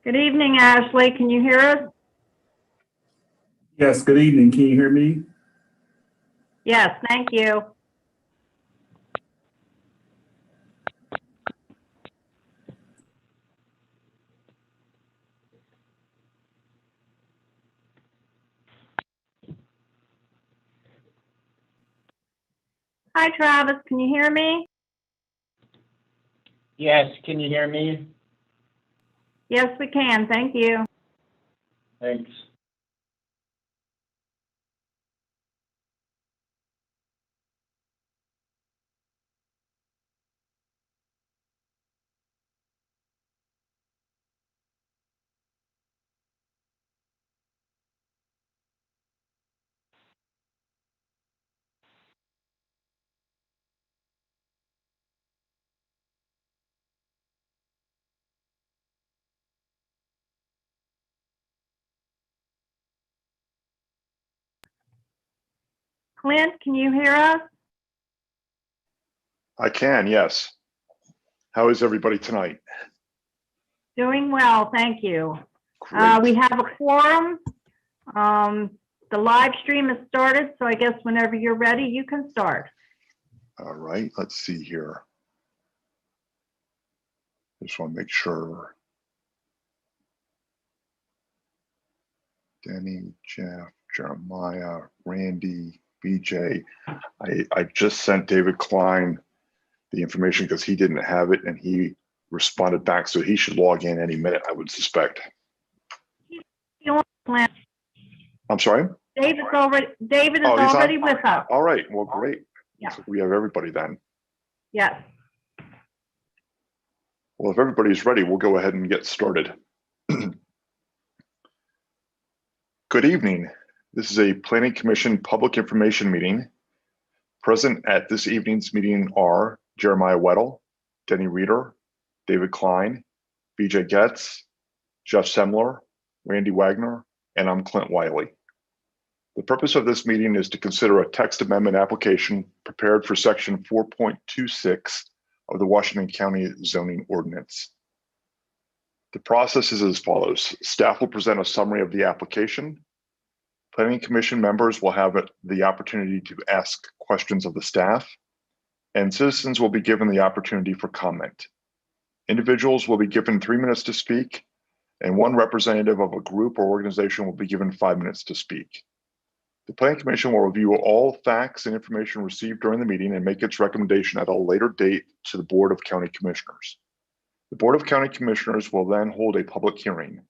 Good evening, Ashley. Can you hear us? Yes, good evening. Can you hear me? Yes, thank you. Hi, Travis. Can you hear me? Yes, can you hear me? Yes, we can. Thank you. Thanks. Clint, can you hear us? I can, yes. How is everybody tonight? Doing well, thank you. Great. We have a quorum. The live stream has started, so I guess whenever you're ready, you can start. All right, let's see here. Just want to make sure. Denny, Jeff, Jeremiah, Randy, BJ. I just sent David Klein the information because he didn't have it and he responded back, so he should log in any minute, I would suspect. I'm sorry? David is already with us. All right, well, great. Yeah. So we have everybody then. Yes. Well, if everybody's ready, we'll go ahead and get started. Good evening. This is a Planning Commission public information meeting. Present at this evening's meeting are Jeremiah Weddle, Denny Reeder, David Klein, BJ Getz, Jeff Semler, Randy Wagner, and I'm Clint Wiley. The purpose of this meeting is to consider a text amendment application prepared for section 4.26 of the Washington County Zoning Ordinance. The process is as follows. Staff will present a summary of the application. Planning Commission members will have the opportunity to ask questions of the staff, and citizens will be given the opportunity for comment. Individuals will be given 3 minutes to speak, and one representative of a group or organization will be given 5 minutes to speak. The Planning Commission will review all facts and information received during the meeting and make its recommendation at a later date to the Board of County Commissioners. The Board of County Commissioners will then hold a public hearing.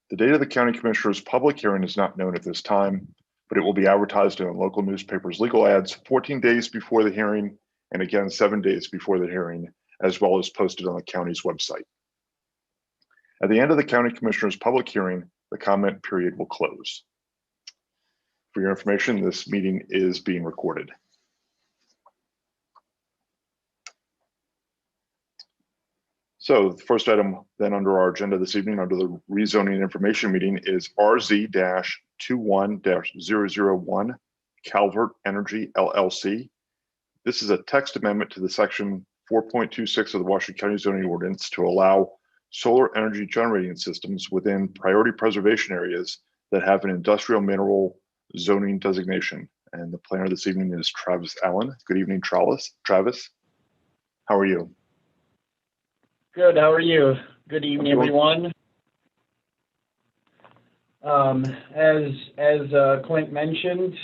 The date of the County Commissioners' public hearing is not known at this time, but it will be advertised in local newspapers' legal ads 14 days before the hearing and again 7 days before the hearing, as well as posted on the county's website. At the end of the County Commissioners' public hearing, the comment period will close. For your information, this meeting is being recorded. So the first item then under our agenda this evening under the rezoning information meeting is RZ-21-001 Calvert Energy LLC. This is a text amendment to the section 4.26 of the Washington County Zoning Ordinance to allow solar energy generating systems within priority preservation areas that have an industrial mineral zoning designation. And the planner this evening is Travis Allen. Good evening, Travis. How are you? Good, how are you? Good evening, everyone. As Clint mentioned,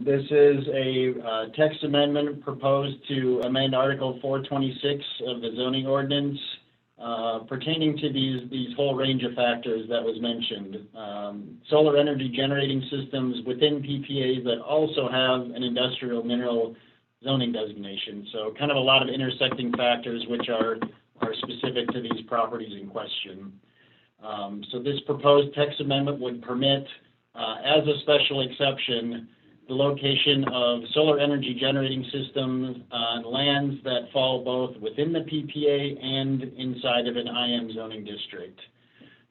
this is a text amendment proposed to amend Article 426 of the zoning ordinance pertaining to these whole range of factors that was mentioned. Solar energy generating systems within PPAs that also have an industrial mineral zoning designation. So kind of a lot of intersecting factors which are specific to these properties in question. So this proposed text amendment would permit, as a special exception, the location of solar energy generating systems on lands that fall both within the PPA and inside of an IM zoning district.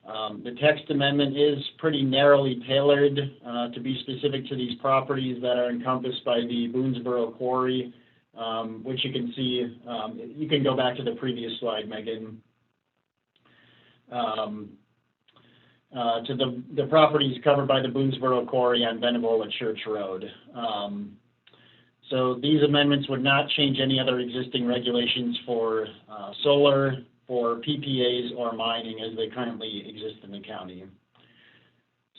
The text amendment is pretty narrowly tailored to be specific to these properties that are encompassed by the Boonesboro Quarry, which you can see. You can go back to the previous slide, Megan. to the properties covered by the Boonesboro Quarry on Benavola Church Road. So these amendments would not change any other existing regulations for solar, for PPAs, or mining as they currently exist in the county.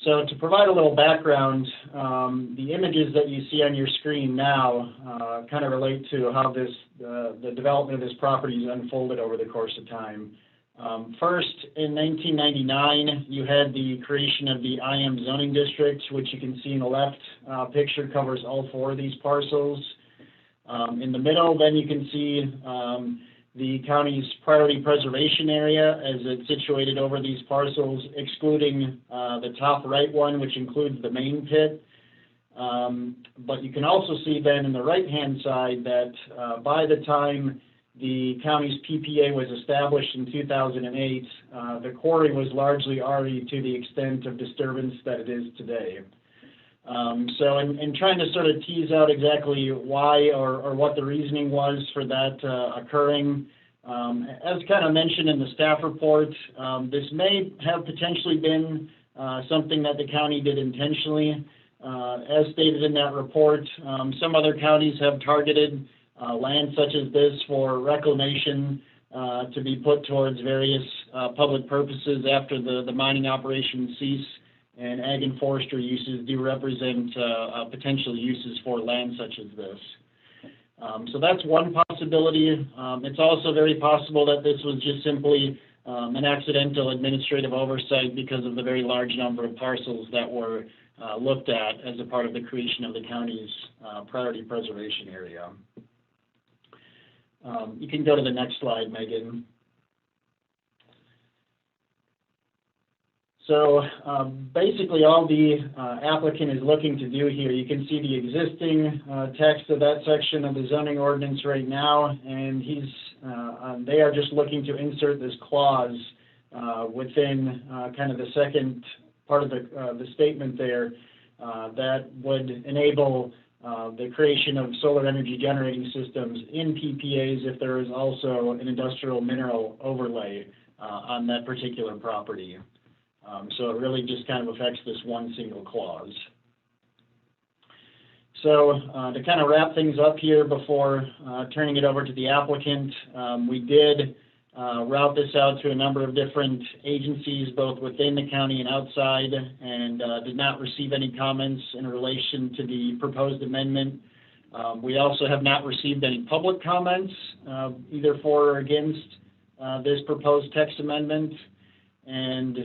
So to provide a little background, the images that you see on your screen now kind of relate to how the development of this property has unfolded over the course of time. First, in 1999, you had the creation of the IM zoning district, which you can see in the left picture covers all 4 of these parcels. In the middle, then you can see the county's priority preservation area as it's situated over these parcels, excluding the top right one, which includes the main pit. But you can also see then in the right-hand side that by the time the county's PPA was established in 2008, the quarry was largely already to the extent of disturbance that it is today. So in trying to sort of tease out exactly why or what the reasoning was for that occurring, as kind of mentioned in the staff report, this may have potentially been something that the county did intentionally. As stated in that report, some other counties have targeted land such as this for reclamation to be put towards various public purposes after the mining operations cease, and ag and forestry uses do represent potential uses for land such as this. So that's one possibility. It's also very possible that this was just simply an accidental administrative oversight because of the very large number of parcels that were looked at as a part of the creation of the county's priority preservation area. You can go to the next slide, Megan. So basically all the applicant is looking to do here, you can see the existing text of that section of the zoning ordinance right now, and they are just looking to insert this clause within kind of the second part of the statement there that would enable the creation of solar energy generating systems in PPAs if there is also an industrial mineral overlay on that particular property. So it really just kind of affects this one single clause. So to kind of wrap things up here before turning it over to the applicant, we did route this out to a number of different agencies, both within the county and outside, and did not receive any comments in relation to the proposed amendment. We also have not received any public comments, either for or against this proposed text amendment. And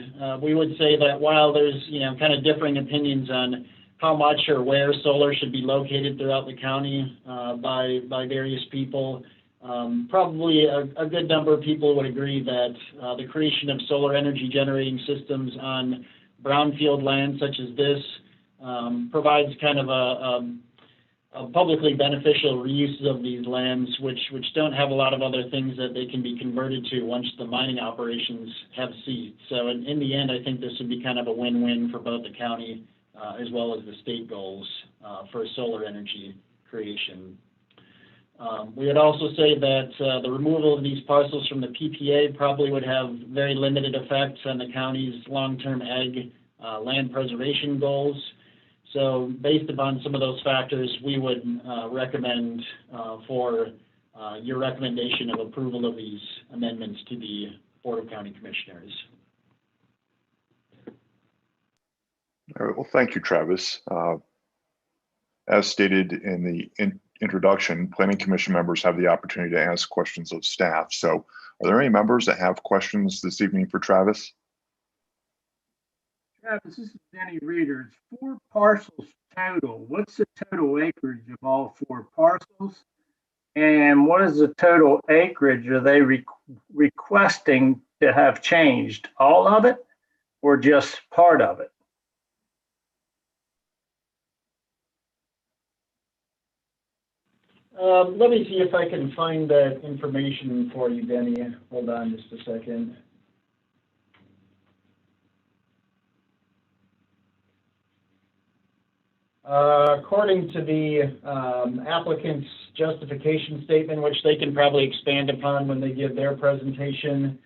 we would say that while there's, kind of differing opinions on how much or where solar should be located throughout the county by various people, probably a good number of people would agree that the creation of solar energy generating systems on brownfield land such as this provides kind of a publicly beneficial reuse of these lands, which don't have a lot of other things that they can be converted to once the mining operations have ceased. So in the end, I think this would be kind of a win-win for both the county as well as the state goals for solar energy creation. We would also say that the removal of these parcels from the PPA probably would have very limited effects on the county's long-term ag land preservation goals. So based upon some of those factors, we would recommend for your recommendation of approval of these amendments to the Board of County Commissioners. All right, well, thank you, Travis. As stated in the introduction, Planning Commission members have the opportunity to ask questions of staff. So are there any members that have questions this evening for Travis? Travis, this is Denny Reader. It's 4 parcels total. What's the total acreage of all 4 parcels? And what is the total acreage are they requesting to have changed? All of it or just part of it? Let me see if I can find that information for you, Denny. Hold on just a second. According to the applicant's justification statement, which they can probably expand upon when they give their presentation,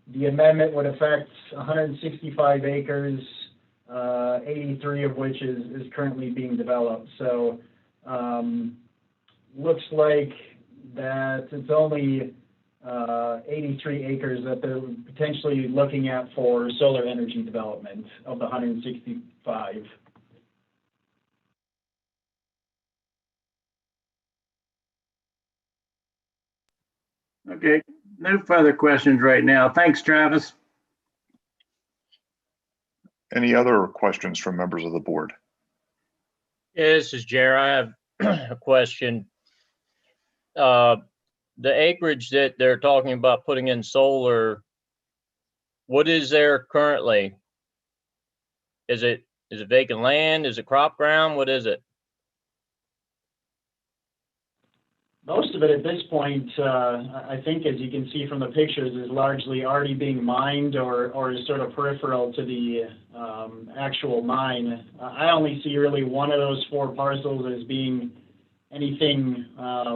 The amendment would affect 165 acres, 83 of which is currently being developed. So looks like that it's only 83 acres that they're potentially looking at for solar energy development of the 165. Okay, no further questions right now. Thanks, Travis. Any other questions from members of the board? Yeah, this is Jer. I have a question. The acreage that they're talking about putting in solar, what is there currently? Is it vacant land? Is it crop ground? What is it? Most of it at this point, I think, as you can see from the pictures, is largely already being mined or is sort of peripheral to the actual mine. I only see really one of those 4 parcels as being anything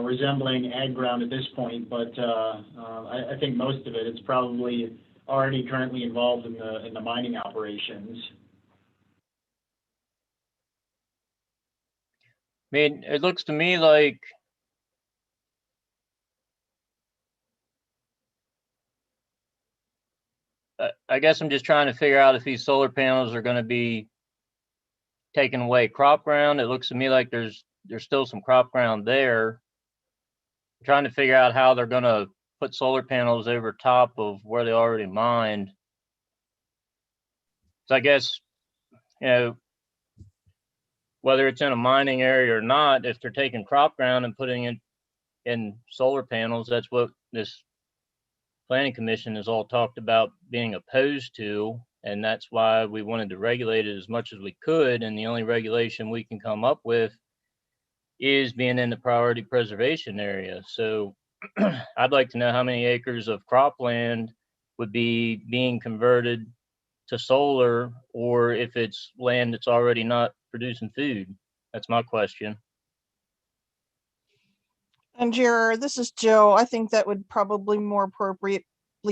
resembling ag ground at this point, but I think most of it is probably already currently involved in the mining operations. I mean, it looks to me like I guess I'm just trying to figure out if these solar panels are going to be taking away crop ground. It looks to me like there's still some crop ground there. I'm trying to figure out how they're going to put solar panels over top of where they already mined. So I guess, whether it's in a mining area or not, if they're taking crop ground and putting it in solar panels, that's what this planning commission has all talked about being opposed to, and that's why we wanted to regulate it as much as we could. And the only regulation we can come up with is being in the priority preservation area. So I'd like to know how many acres of cropland would be being converted to solar, or if it's land that's already not producing food. That's my question. And Jared, this is Joe. I think that would probably more appropriately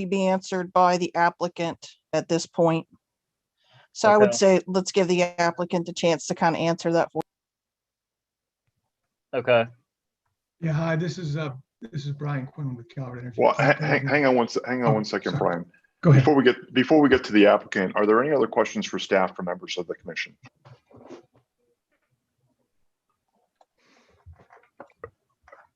be answered by the applicant at this point. So I would Okay. say, let's give the applicant a chance to kind of answer that for. Okay. Yeah, hi, this is Brian Quinn with Calvert Energy. Well, hang on one second, sorry. Brian. Go ahead. Before we get to the applicant, are there any other questions for staff from members of the commission?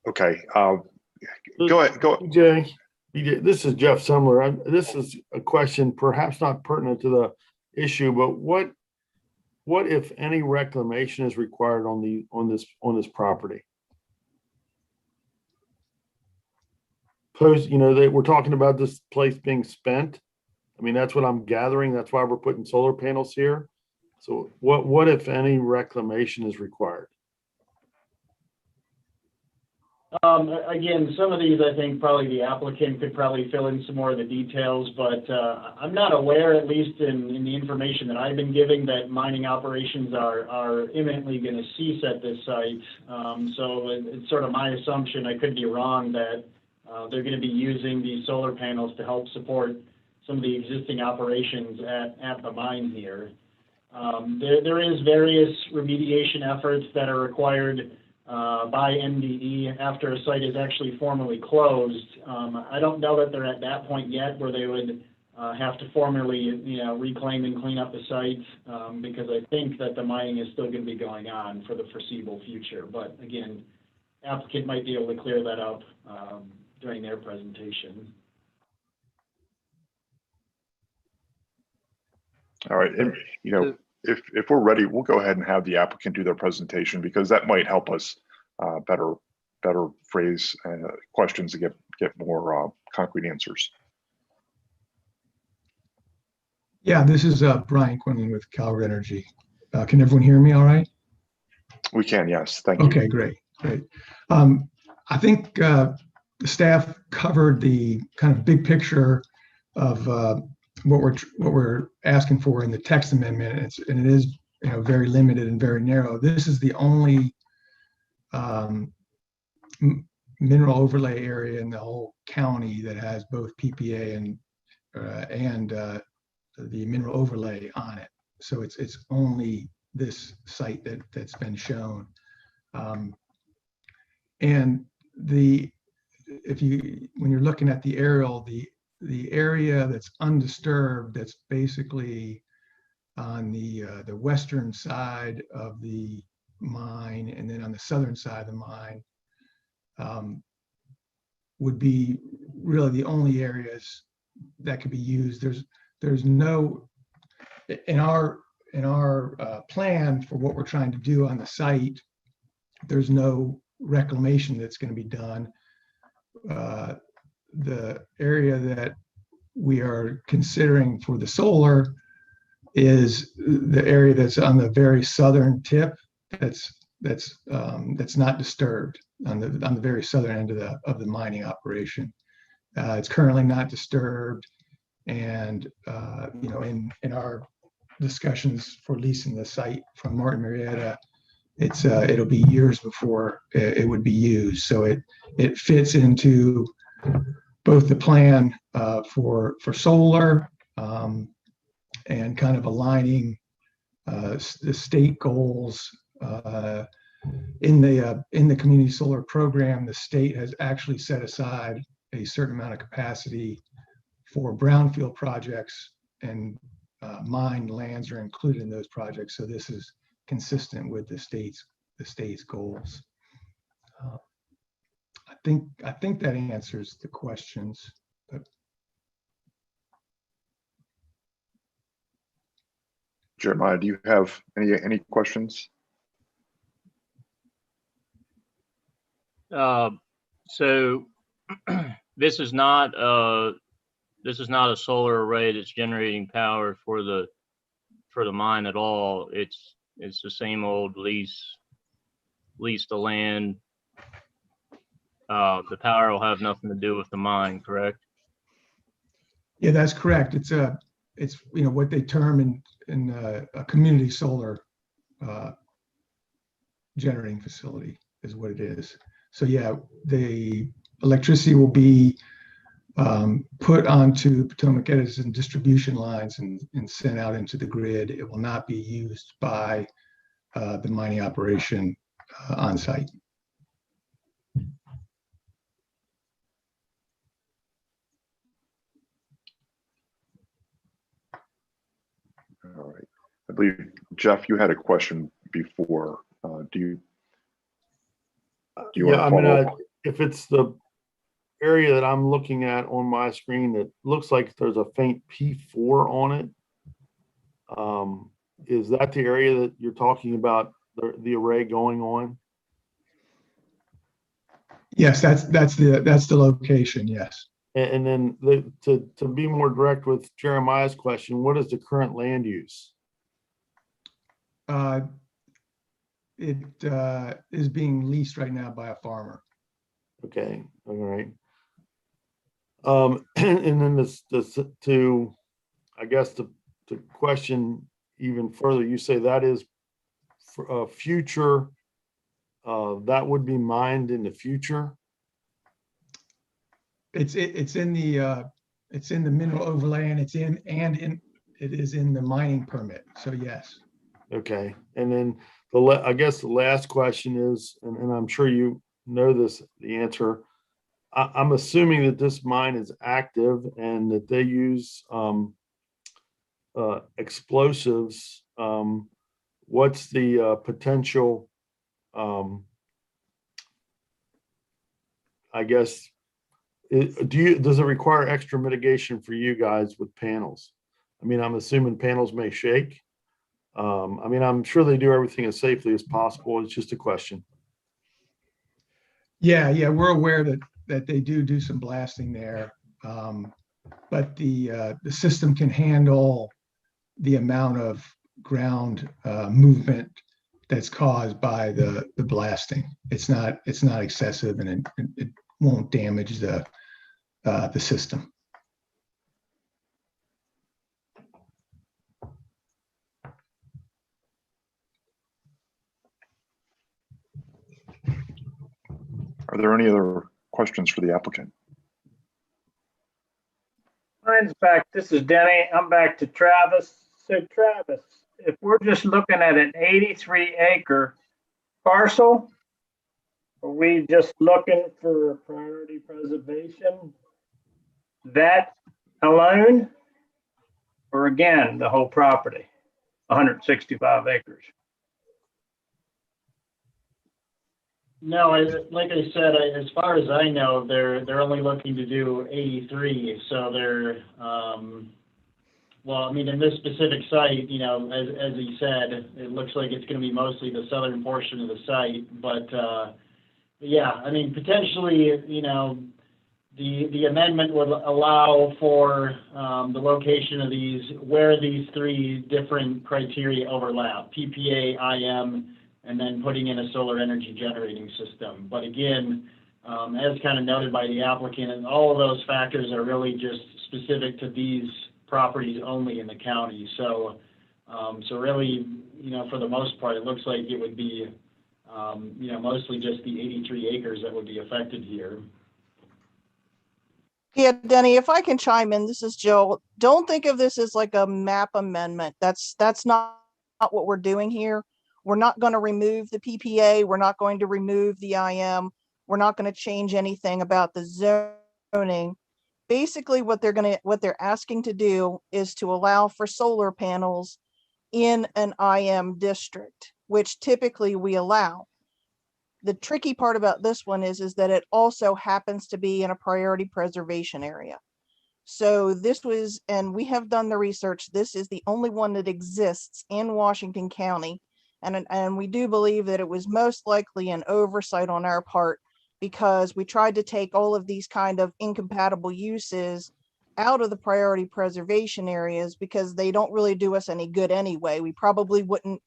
Okay, go ahead. BJ, this is Jeff Sumler. This is a question perhaps not pertinent to the issue, but what if any reclamation is required on this property? We're talking about this place being spent. I mean, that's what I'm gathering. That's why we're putting solar panels here. So what if any reclamation is required? Again, some of these, I think probably the applicant could probably fill in some more of the details, but I'm not aware, at least in the information that I've been giving, that mining operations are imminently going to cease at this site. So it's sort of my assumption, I could be wrong, that they're going to be using these solar panels to help support some of the existing operations at the mine here. There is various remediation efforts that are required by NDE after a site is actually formally closed. I don't know that they're at that point yet where they would have to formally, reclaim and clean up the site, because I think that the mining is still going to be going on for the foreseeable future. But again, applicant might be able to clear that up during their presentation. All right, and if we're ready, we'll go ahead and have the applicant do their presentation, because that might help us better phrase questions to get more concrete answers. Yeah, this is Brian Quinlan with Calvert Energy. Can everyone hear me all right? We can, yes. Thank you. Okay, great. I think the staff covered the kind of big picture of what we're asking for in the text amendment, and it is very limited and very narrow. This is the only mineral overlay area in the whole county that has both PPA and and the mineral overlay on it. So it's only this site that's been shown. And when you're looking at the aerial, the area that's undisturbed, that's basically on the western side of the mine, and then on the southern side of the mine, would be really the only areas that could be used. There's no, in our plan for what we're trying to do on the site, there's no reclamation that's going to be done. The area that we are considering for the solar is the area that's on the very southern tip, that's not disturbed, on the very southern end of the mining operation. It's currently not disturbed, and in our discussions for leasing the site from Martin Marietta, it'll be years before it would be used. So it fits into both the plan for solar, and kind of aligning the state goals. In the community solar program, the state has actually set aside a certain amount of capacity for brownfield projects, and mine lands are included in those projects. So this is consistent with the state's goals. I think that answers the questions. But Jeremiah, do you have any questions? So this is not a solar array that's generating power for the mine at all. It's the same old lease the land. The power will have nothing to do with the mine, correct? yeah, that's correct. It's what they term in a community solar generating facility is what it is. So yeah, the electricity will be put onto Potomac Edison distribution lines and sent out into the grid. It will not be used by the mining operation on site. All right. I believe, Jeff, you had a question before. Do you Yeah, want to follow up? if it's the area that I'm looking at on my screen that looks like there's a faint P4 on it, is that the area that you're talking about the array going on? Yes, that's the location. Yes. And then to be more direct with Jeremiah's question, what is the current land use? It is being leased right now by a farmer. Okay, all right. And then I guess to question even further, you say that is for future, that would be mined in the future? It's in the mineral overlay, and it is in the mining permit. So yes. Okay, and then I guess the last question is, and I'm sure you know the answer. I'm assuming that this mine is active and that they use explosives. What's the potential? I guess. Does it require extra mitigation for you guys with panels? I mean, I'm assuming panels may shake. I mean, I'm sure they do everything as safely as possible. It's just a question. Yeah, we're aware that they do some blasting there, but the system can handle the amount of ground movement that's caused by the blasting. It's not excessive, and it won't damage the system. Are there any other questions for the applicant? I brings back, this is Denny, I'm back to Travis. So Travis, if we're just looking at an 83 acre parcel, are we just looking for priority preservation? That alone? Or again, the whole property, 165 acres? No, like I said, as far as I know, they're only looking to do 83, so they're, well, I mean, in this specific site, you know, as he said, it looks like it's gonna be mostly the southern portion of the site, but, yeah, I mean, potentially, you know, the amendment would allow for, the location of these, where these three different criteria overlap, PPA, IM, and then putting in a solar energy generating system. But again, as kind of noted by the applicant, and all of those factors are really just specific to these properties only in the county. So, so really, you know, for the most part, it looks like it would be, you know, mostly just the 83 acres that would be affected here. Yeah, Denny, if I can chime in, this is Jill. Don't think of this as like a map amendment. That's not what we're doing here. We're not going to remove the PPA. We're not going to remove the IM. We're not going to change anything about the zoning. Basically, what they're asking to do is to allow for solar panels in an IM district, which typically we allow. The tricky part about this one is that it also happens to be in a priority preservation area. So this was, and we have done the research, this is the only one that exists in Washington County. And we do believe that it was most likely an oversight on our part, because we tried to take all of these kind of incompatible uses out of the priority preservation areas because they don't really do us any good anyway. We probably wouldn't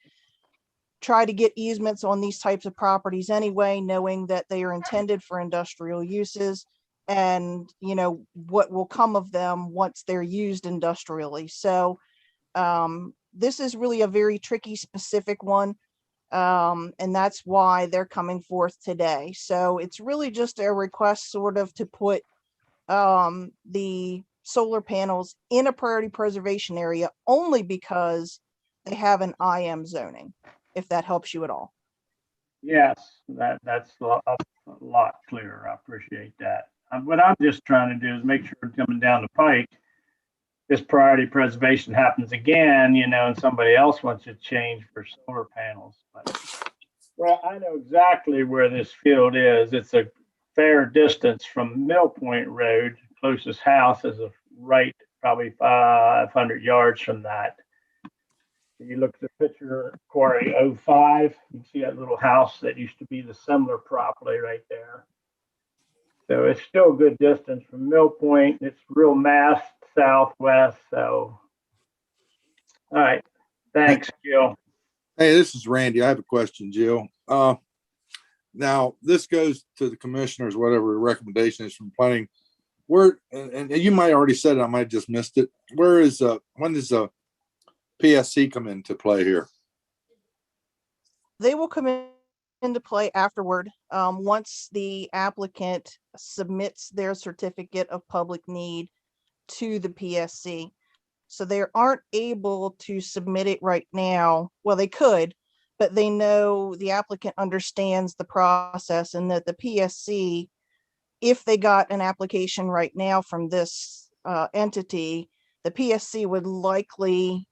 try to get easements on these types of properties anyway, knowing that they are intended for industrial uses, and you know what will come of them once they're used industrially. So this is really a very tricky specific one, and that's why they're coming forth today. So it's really just a request sort of to put the solar panels in a priority preservation area only because they have an IM zoning, if that helps you at all. Yes, that's a lot clearer. I appreciate that. What I'm just trying to do is make sure coming down the pike, this priority preservation happens again, you know, and somebody else wants to change for solar panels. But, well, I know exactly where this field is. It's a fair distance from Mill Point Road. Closest house is right, probably 500 yards from that. You look at the picture, Quarry 05, you can see that little house that used to be the similar property right there. So it's still a good distance from Mill Point. It's real mass southwest. So, all right. Thanks, Jill. Hey, this is Randy. I have a question, Jill. Now this goes to the commissioners, whatever the recommendation is from planning. Where, and you might already said it, I might have just missed it. Where is when does PSC come into play here? They will come into play afterward, once the applicant submits their certificate of public need to the PSC. So they aren't able to submit it right now. Well, they could, but they know the applicant understands the process, and that the PSC, if they got an application right now from this entity, the PSC would likely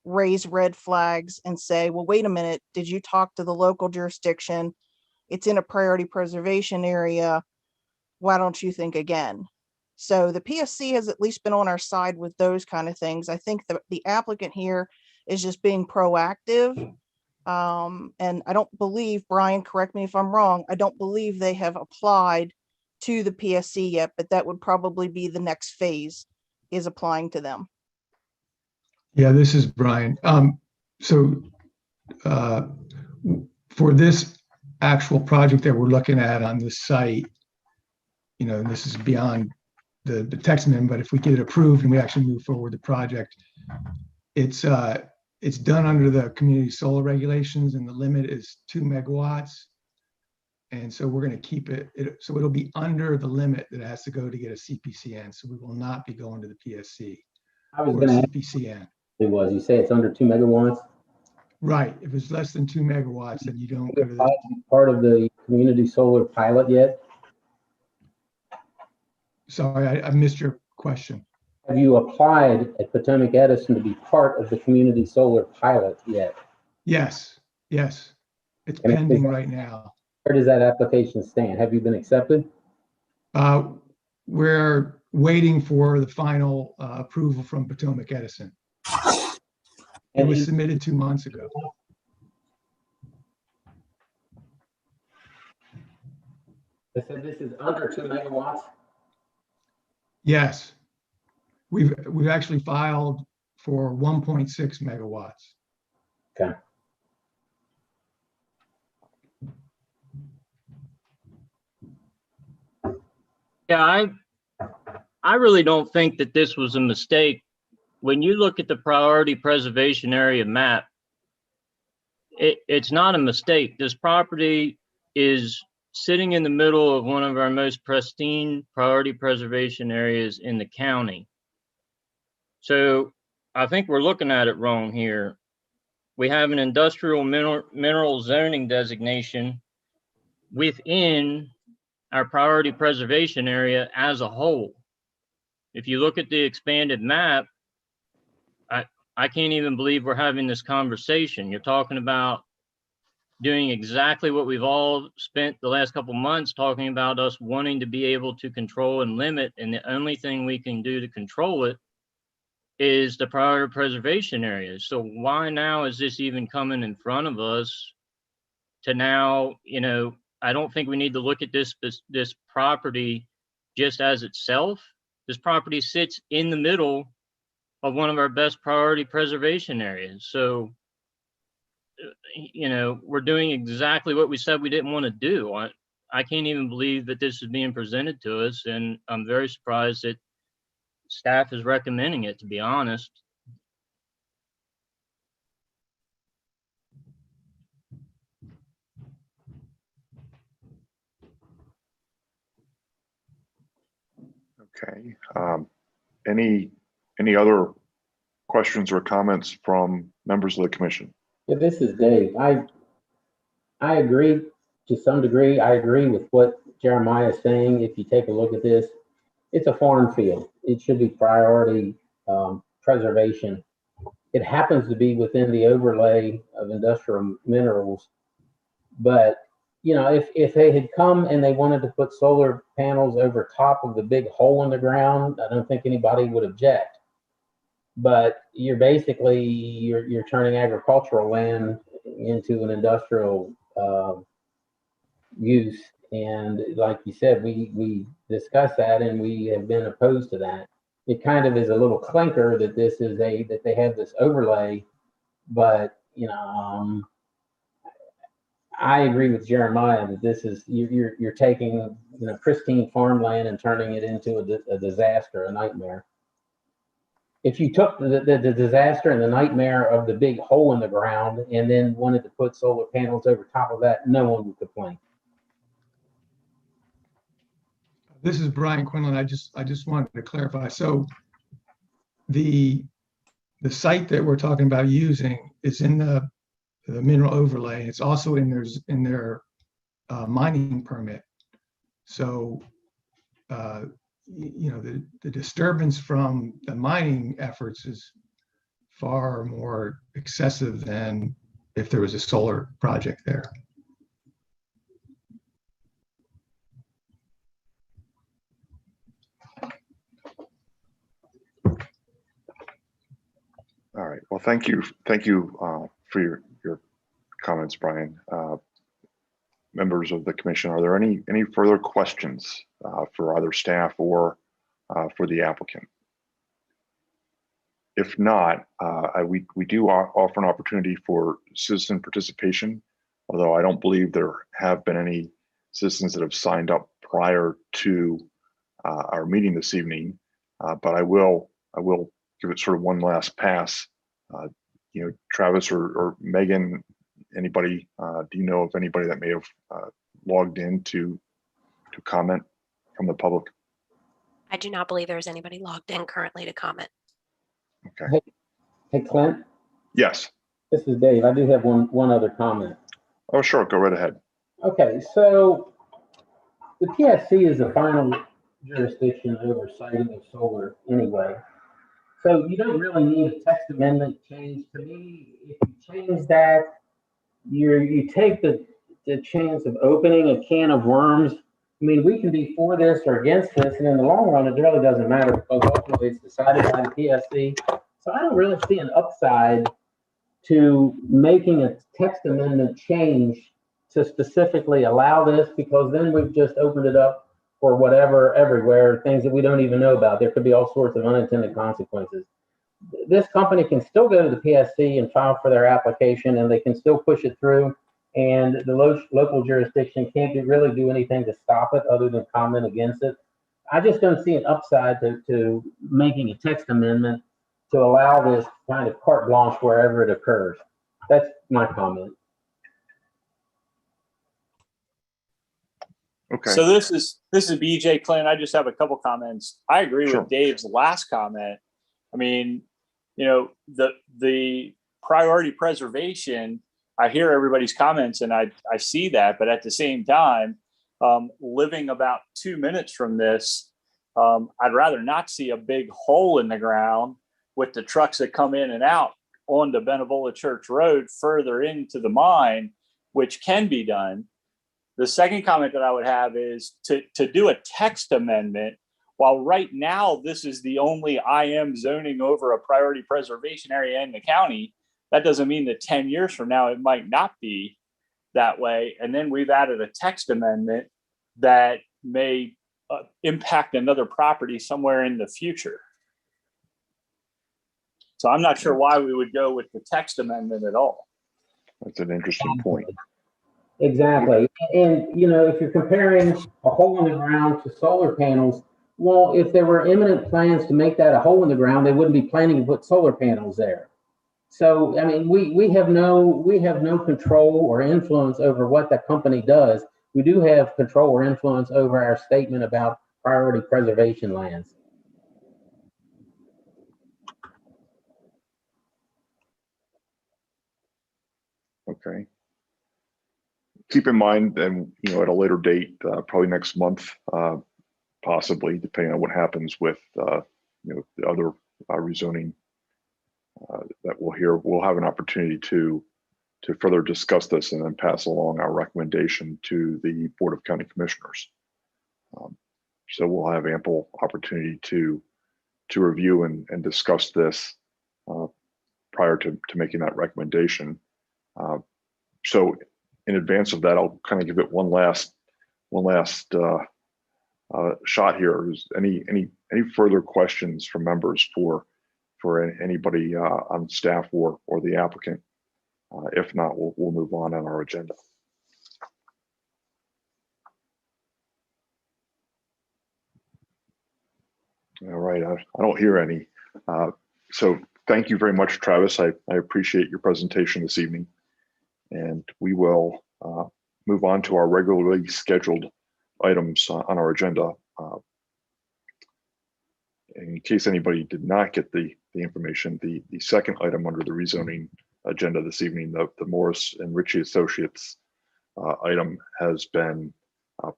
raise red flags and say, well, wait a minute, did you talk to the local jurisdiction? It's in a priority preservation area. Why don't you think again? So the PSC has at least been on our side with those kind of things. I think the applicant here is just being proactive. And I don't believe, Brian, correct me if I'm wrong, I don't believe they have applied to the PSC yet, but that would probably be the next phase, is applying to them. Yeah, this is Brian. So for this actual project that we're looking at on this site, you know, this is beyond the text amendment, but if we get it approved and we actually move forward the project, it's done under the community solar regulations, and the limit is 2 megawatts. And so we're going to keep it, so it'll be under the limit that it has to go to get a CPCN. So we will not be going to the PSC I was or gonna ask CPCN. you was, you say it's under 2 megawatts? Right. If it's less than 2 megawatts, then you don't go Have to you the, applied to be part of the community solar pilot yet? sorry, I missed your question. Have you applied at Potomac Edison to be part of the community solar pilot yet? Yes, yes. It's And pending right now. where does that application stand? Have you been accepted? We're waiting for the final approval from Potomac Edison. It was submitted 2 months ago. They said this is under 2 megawatts. Yes. We've actually filed for 1.6 megawatts. Okay. Yeah, I really don't think that this was a mistake. When you look at the priority preservation area map, it's not a mistake. This property is sitting in the middle of one of our most pristine priority preservation areas in the county. So I think we're looking at it wrong here. We have an industrial mineral zoning designation within our priority preservation area as a whole. If you look at the expanded map, I can't even believe we're having this conversation. You're talking about doing exactly what we've all spent the last couple months talking about, us wanting to be able to control and limit, and the only thing we can do to control it is the priority preservation areas. So why now is this even coming in front of us to now, I don't think we need to look at this property just as itself. This property sits in the middle of one of our best priority preservation areas. So, we're doing exactly what we said we didn't want to do. I can't even believe that this is being presented to us, and I'm very surprised that staff is recommending it, to be honest. Okay. Any other questions or comments from members of the commission? Yeah, this is Dave. I agree to some degree. I agree with what Jeremiah is saying. If you take a look at this, it's a farm field. It should be priority preservation. It happens to be within the overlay of industrial minerals. But, if they had come and they wanted to put solar panels over top of the big hole in the ground, I don't think anybody would object. But you're basically, you're turning agricultural land into an industrial use. And like you said, we discussed that and we have been opposed to that. It kind of is a little clinker that that they have this overlay, but I agree with Jeremiah that this is, you're taking, pristine farmland and turning it into a disaster, a nightmare. If you took the disaster and the nightmare of the big hole in the ground and then wanted to put solar panels over top of that, no one would complain. This is Brian Quinlan. I just wanted to clarify. So the site that we're talking about using is in the mineral overlay. It's also in their mining permit. So the disturbance from the mining efforts is far more excessive than if there was a solar project there. All right. Well, thank you for your comments, Brian. Members of the commission, are there any further questions for either staff or for the applicant? If not, we do offer an opportunity for citizen participation, although I don't believe there have been any citizens that have signed up prior to our meeting this evening. But I will give it sort of one last pass. Travis or Megan, anybody, do you know of anybody that may have logged in to comment from the public? I do not believe there's anybody logged in currently to comment. Okay. Hey, Clint, Yes. this is Dave. I do have one other comment. Oh, sure. Go right ahead. Okay, so the PSC is the final jurisdiction over siting of solar anyway. So you don't really need a text amendment change. To me, if you change that, you take the chance of opening a can of worms. I mean, we can be for this or against this, and in the long run, it really doesn't matter because ultimately it's decided by the PSC. So I don't really see an upside to making a text amendment change to specifically allow this, because then we've just opened it up for whatever, everywhere, things that we don't even know about. There could be all sorts of unintended consequences. This company can still go to the PSC and file for their application, and they can still push it through. And the local jurisdiction can't really do anything to stop it other than comment against it. I just don't see an upside to making a text amendment to allow this kind of carte blanche wherever it occurs. That's my comment. Okay. So this is BJ, Clint. I just have a couple comments. I agree Sure. with Dave's last comment. I mean, the priority preservation, I hear everybody's comments and I see that, but at the same time, living about 2 minutes from this, I'd rather not see a big hole in the ground with the trucks that come in and out onto Benevola Church Road further into the mine, which can be done. The second comment that I would have is to do a text amendment. While right now this is the only IM zoning over a priority preservation area in the county, that doesn't mean that 10 years from now it might not be that way. And then we've added a text amendment that may impact another property somewhere in the future. So I'm not sure why we would go with the text amendment at all. That's an interesting point. Exactly. And, if you're comparing a hole in the ground to solar panels, well, if there were imminent plans to make that a hole in the ground, they wouldn't be planning to put solar panels there. So, I mean, we have no control or influence over what the company does. We do have control or influence over our statement about priority preservation lands. Okay. Keep in mind, and at a later date, probably next month, possibly, depending on what happens with the other rezoning that we'll hear, we'll have an opportunity to further discuss this and then pass along our recommendation to the Board of County Commissioners. So we'll have ample opportunity to review and discuss this prior to making that recommendation. So in advance of that, I'll kind of give it one last shot here. Is any further questions from members for anybody on staff or the applicant? If not, we'll move on our agenda. All right, I don't hear any. So thank you very much, Travis. I appreciate your presentation this evening. And we will move on to our regularly scheduled items on our agenda. In case anybody did not get the information, the second item under the rezoning agenda this evening, the Morris and Ritchie Associates item has been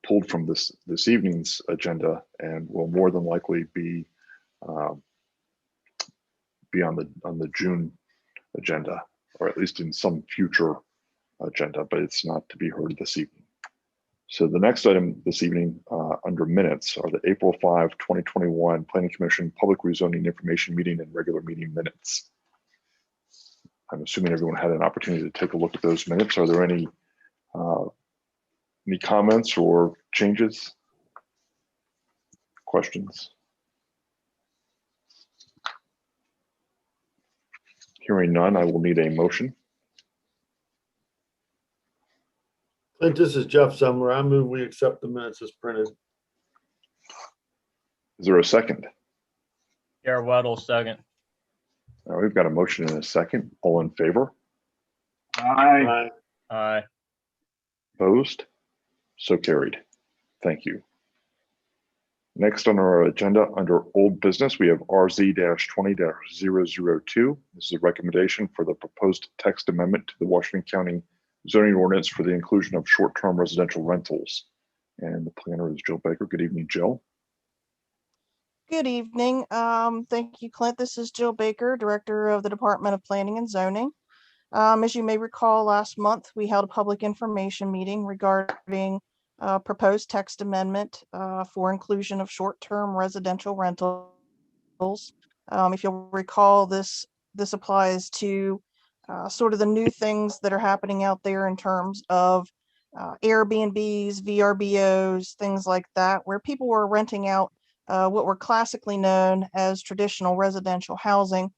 pulled from this evening's agenda and will more than likely be on the June agenda, or at least in some future agenda, but it's not to be heard this evening. So the next item this evening under minutes are the April 5, 2021 Planning Commission Public Rezoning Information Meeting and Regular Meeting Minutes. I'm assuming everyone had an opportunity to take a look at those minutes. Are there any comments or changes? Questions? Hearing none, I will need a motion. Clint, this is Jeff Summer. I move we accept the minutes as printed. Is there a second? Gary Weddle, second. We've got a motion and a second. All in favor? Aye. Aye. Opposed? So carried. Thank you. Next on our agenda, under old business, we have RZ-20-002. This is a recommendation for the proposed text amendment to the Washington County zoning ordinance for the inclusion of short-term residential rentals. And the planner is Jill Baker. Good evening, Jill. Good evening. Thank you, Clint. This is Jill Baker, Director of the Department of Planning and Zoning. As you may recall, last month, we held a public information meeting regarding proposed text amendment for inclusion of short-term residential rentals. If you'll recall, this applies to sort of the new things that are happening out there in terms of Airbnbs, VRBOs, things like that, where people were renting out what were classically known as traditional residential housing,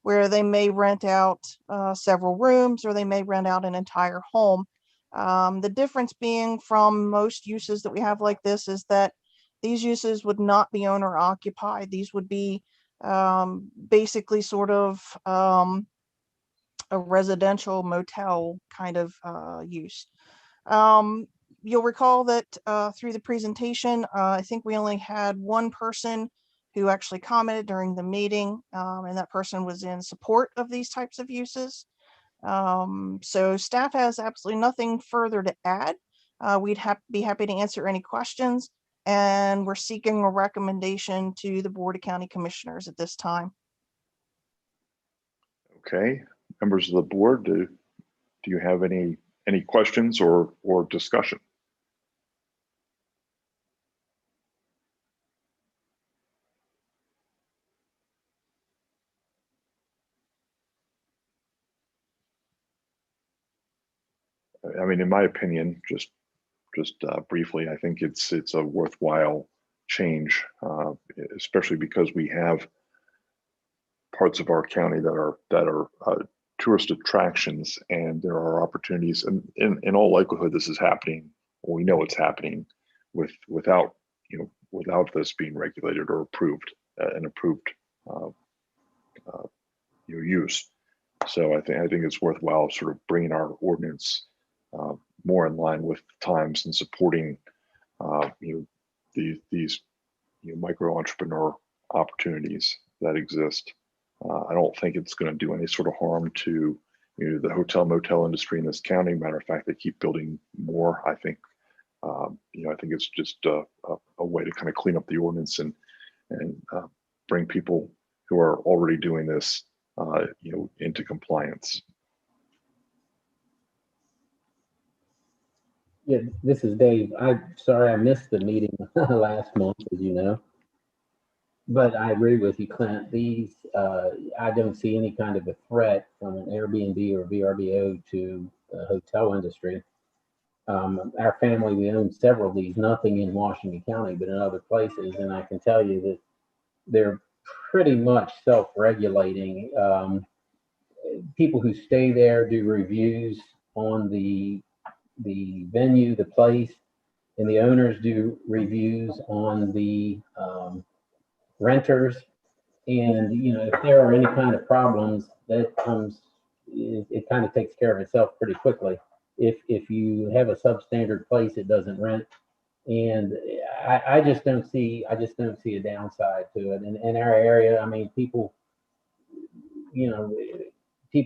where they may rent out several rooms or they may rent out an entire home. The difference being from most uses that we have like this is that these uses would not be owner occupied. These would be basically sort of a residential motel kind of use. You'll recall that through the presentation, I think we only had one person who actually commented during the meeting, and that person was in support of these types of uses. So staff has absolutely nothing further to add. We'd be happy to answer any questions, and we're seeking a recommendation to the Board of County Commissioners at this time. Okay, members of the board, do you have any questions or discussion? I mean, in my opinion, just briefly, I think it's a worthwhile change, especially because we have parts of our county that are tourist attractions, and there are opportunities. And in all likelihood, this is happening. We know it's happening without this being regulated or approved, an approved use. So I think it's worthwhile sort of bringing our ordinance more in line with times and supporting these micro entrepreneur opportunities that exist. I don't think it's going to do any sort of harm to the hotel motel industry in this county. Matter of fact, they keep building more. I think I think it's just a way to kind of clean up the ordinance and bring people who are already doing this into compliance. Yeah, this is Dave. I'm sorry I missed the meeting last month, as you know. But I agree with you, Clint. These, I don't see any kind of a threat from an Airbnb or VRBO to the hotel industry. Our family, we own several of these, nothing in Washington County, but in other places. And I can tell you that they're pretty much self-regulating. People who stay there do reviews on the venue, the place, and the owners do reviews on the renters. And if there are any kind of problems, that comes, it kind of takes care of itself pretty quickly. If you have a substandard place, it doesn't rent. And I just don't see a downside to it. And in our area, I mean, people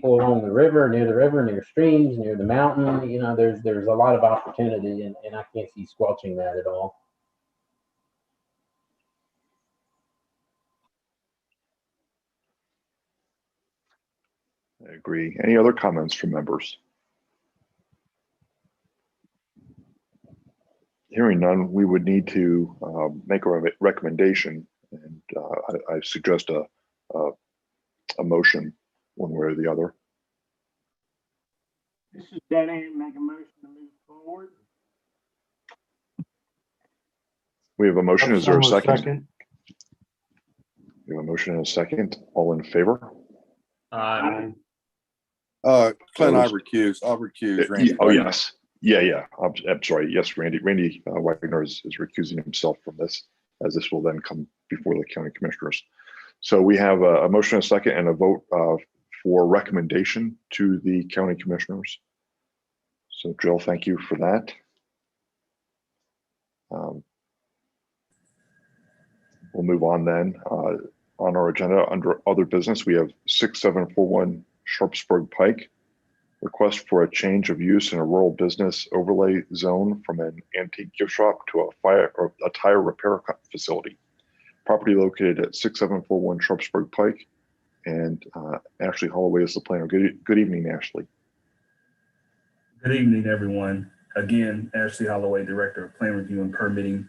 along the river, near streams, near the mountain, there's a lot of opportunity, and I can't see squelching that at all. I agree. Any other comments from members? Hearing none, we would need to make a recommendation, and I suggest a motion one way or the other. This is Denny. Make a motion to move forward. We have a motion. Is there a second? Second. We have a motion and a second. All in favor? Aye. Clint, I'll recuse. Randy. Oh, yes. Yeah. I'm sorry. Yes, Randy Wagner is recusing himself from this, as this will then come before the county commissioners. So we have a motion, a second, and a vote for recommendation to the county commissioners. So Jill, thank you for that. We'll move on then. On our agenda, under other business, we have 6741 Sharpsburg Pike. Request for a change of use in a rural business overlay zone from an antique gift shop to a tire repair facility. Property located at 6741 Sharpsburg Pike. And Ashley Holloway is the planner. Good evening, Ashley. Good evening, everyone. Again, Ashley Holloway, Director of Plan Review and Permitting.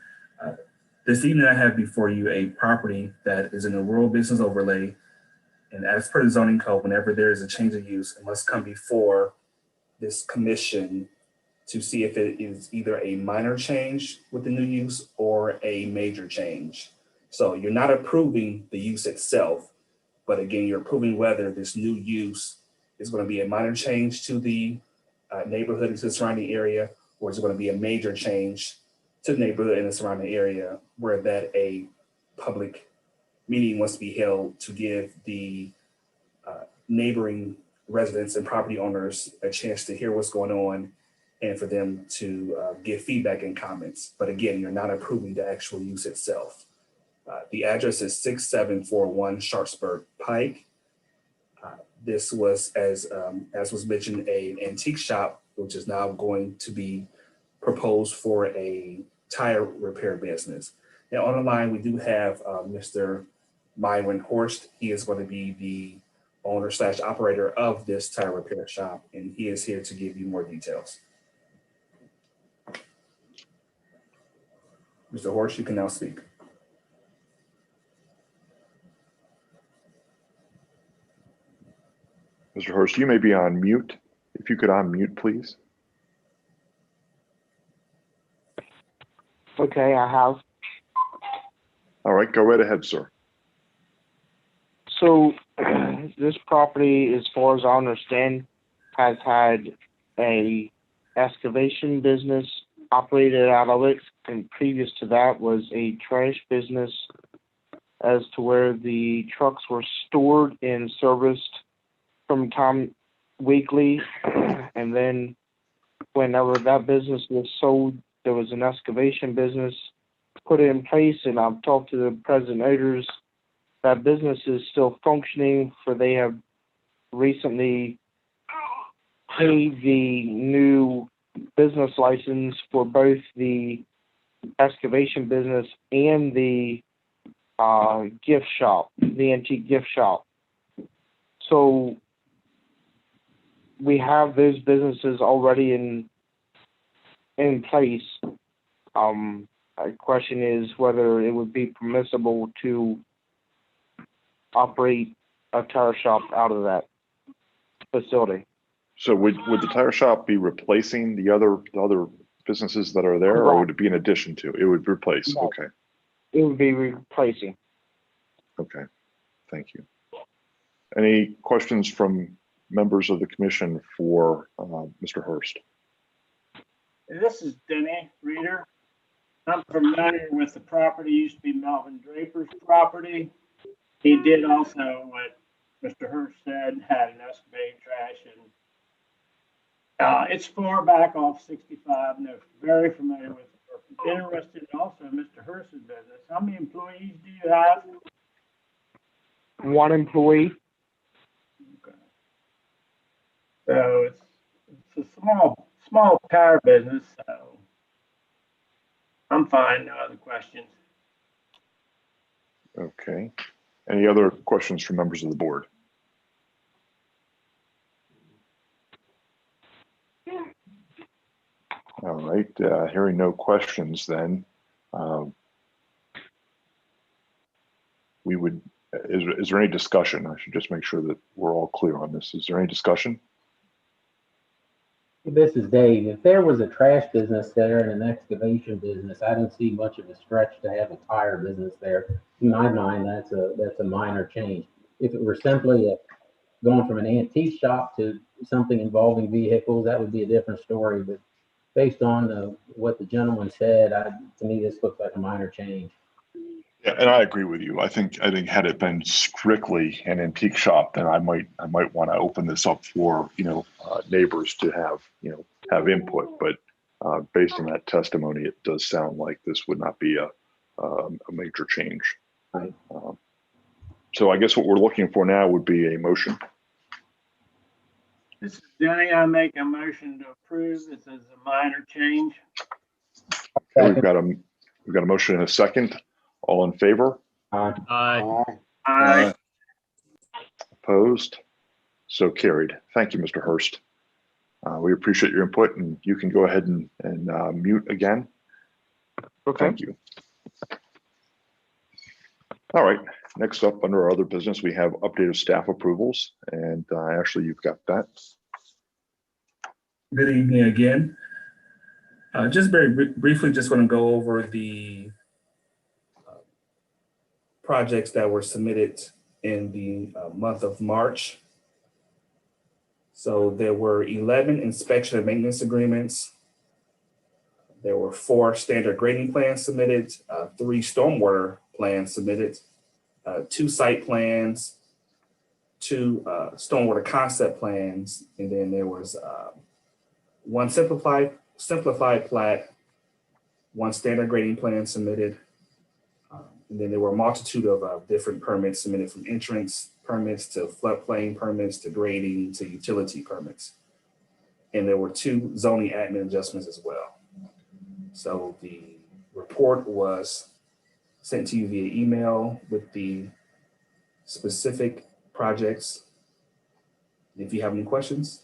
This evening, I have before you a property that is in a rural business overlay. And as per the zoning code, whenever there is a change of use, it must come before this commission to see if it is either a minor change with the new use or a major change. So you're not approving the use itself, but again, you're approving whether this new use is going to be a minor change to the neighborhood and to the surrounding area, or is it going to be a major change to the neighborhood and the surrounding area where that a public meeting must be held to give the neighboring residents and property owners a chance to hear what's going on and for them to give feedback and comments. But again, you're not approving the actual use itself. The address is 6741 Sharpsburg Pike. This was, as was mentioned, an antique shop, which is now going to be proposed for a tire repair business. Now on the line, we do have Mr. Myron Horst. He is going to be the owner / operator of this tire repair shop, and he is here to give you more details. Mr. Horst, you can now speak. Mr. Hurst, you may be on mute. If you could unmute, please. Okay, I have. All right, go right ahead, sir. So this property, as far as I understand, has had a excavation business operated out of it, and previous to that was a trash business as to where the trucks were stored and serviced from time weekly. And then whenever that business was sold, there was an excavation business put in place, and I've talked to the present owners. That business is still functioning, for they have recently paid the new business license for both the excavation business and the gift shop, the antique gift shop. So we have those businesses already in place. The question is whether it would be permissible to operate a tire shop out of that facility. So would the tire shop be replacing the other businesses that are there, or would it be in addition to? It would replace. No. Okay. It would be replacing. Okay. Thank you. Any questions from members of the commission for Mr. Hurst? This is Denny Reader. I'm familiar with the property. It used to be Melvin Draper's property. He did also what Mr. Hurst said, had an excavating trash, and it's far back off 65, and they're very familiar with it. Interested also in Mr. Hurst's business. How many employees do you have? One employee. Okay. So it's a small tire business, so I'm fine. No other questions. Okay. Any other questions from members of the board? All right, hearing no questions then, we would, is there any discussion? I should just make sure that we're all clear on this. Is there any discussion? This is Dave. If there was a trash business there and an excavation business, I don't see much of a stretch to have a tire business there. In my mind, that's a minor change. If it were simply going from an antique shop to something involving vehicles, that would be a different story. But based on what the gentleman said, to me, this looks like a minor change. Yeah, and I agree with you. I think had it been strictly an antique shop, then I might want to open this up for neighbors to have input. But based on that testimony, it does sound like this would not be a major change. Right. So I guess what we're looking for now would be a motion. This is Denny. I make a motion to approve. This is a minor change. Okay, we've got a motion and a second. All in favor? Aye. Aye. Opposed? So carried. Thank you, Mr. Hurst. We appreciate your input, and you can go ahead and mute again. Okay. Thank you. All right, next up under our other business, we have updated staff approvals, and Ashley, you've got that. Good evening again. Just very briefly, just want to go over the projects that were submitted in the month of March. So there were 11 inspection and maintenance agreements. There were 4 standard grading plans submitted, 3 stormwater plans submitted, 2 site plans, 2 stormwater concept plans, and then there was 1 simplified plat, 1 standard grading plan submitted, and then there were a multitude of different permits submitted, from entrance permits to floodplain permits to grading to utility permits. And there were 2 zoning admin adjustments as well. So the report was sent to you via email with the specific projects. If you have any questions,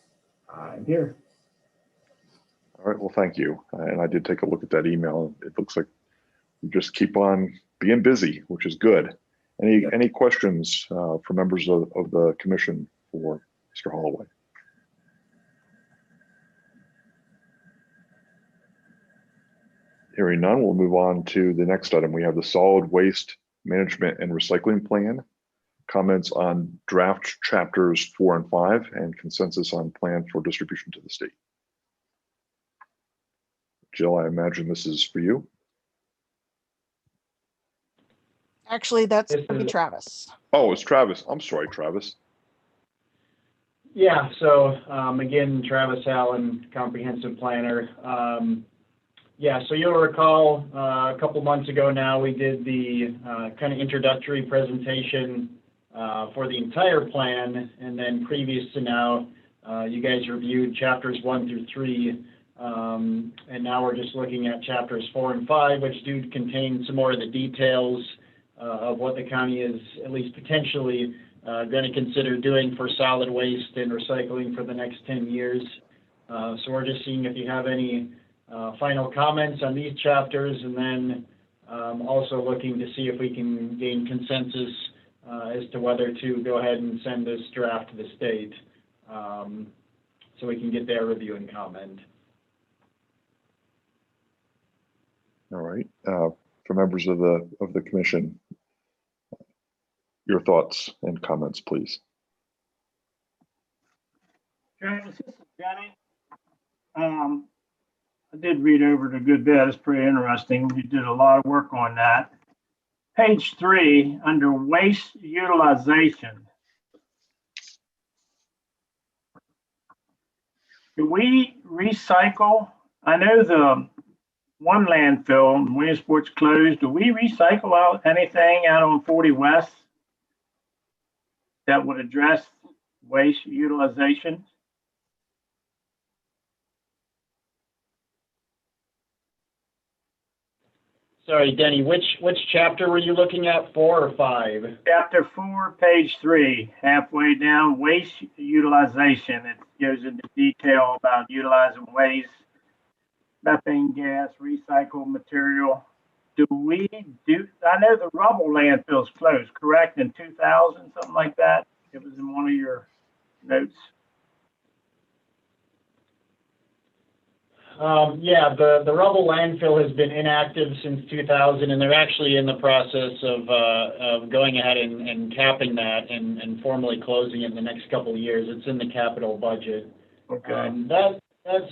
I'm here. All right, well, thank you. And I did take a look at that email. It looks like you just keep on being busy, which is good. Any questions for members of the commission for Mr. Holloway? Hearing none, we'll move on to the next item. We have the solid waste management and recycling plan, comments on draft chapters 4 and 5, and consensus on plan for distribution to the state. Jill, I imagine this is for you. Actually, that's gonna be Travis. Oh, it's Travis. I'm sorry, Travis. Yeah, so again, Travis Allen, comprehensive planner. Yeah, so you'll recall a couple months ago now, we did the kind of introductory presentation for the entire plan. And then previous to now, you guys reviewed chapters 1 through 3. And now we're just looking at chapters 4 and 5, which do contain some more of the details of what the county is at least potentially going to consider doing for solid waste and recycling for the next 10 years. So we're just seeing if you have any final comments on these chapters, and then also looking to see if we can gain consensus as to whether to go ahead and send this draft to the state so we can get their review and comment. All right. For members of the commission, your thoughts and comments, please. Travis, this is Denny. I did read over it a good bit. It's pretty interesting. You did a lot of work on that. Page 3, under waste utilization. Do we recycle? I know the one landfill in Williamsport's closed. Do we recycle out anything out on 40 West that would address waste utilization? Sorry, Denny, which chapter were you looking at, 4 or 5? Chapter 4, page 3, halfway down, waste utilization. It goes into detail about utilizing waste, methane gas, recycled material. I know the rubble landfill's closed, correct, in 2000, something like that? It was in one of your notes. Yeah, the rubble landfill has been inactive since 2000, and they're actually in the process of going ahead and capping that and formally closing it in the next couple of years. It's in the capital budget. Okay. That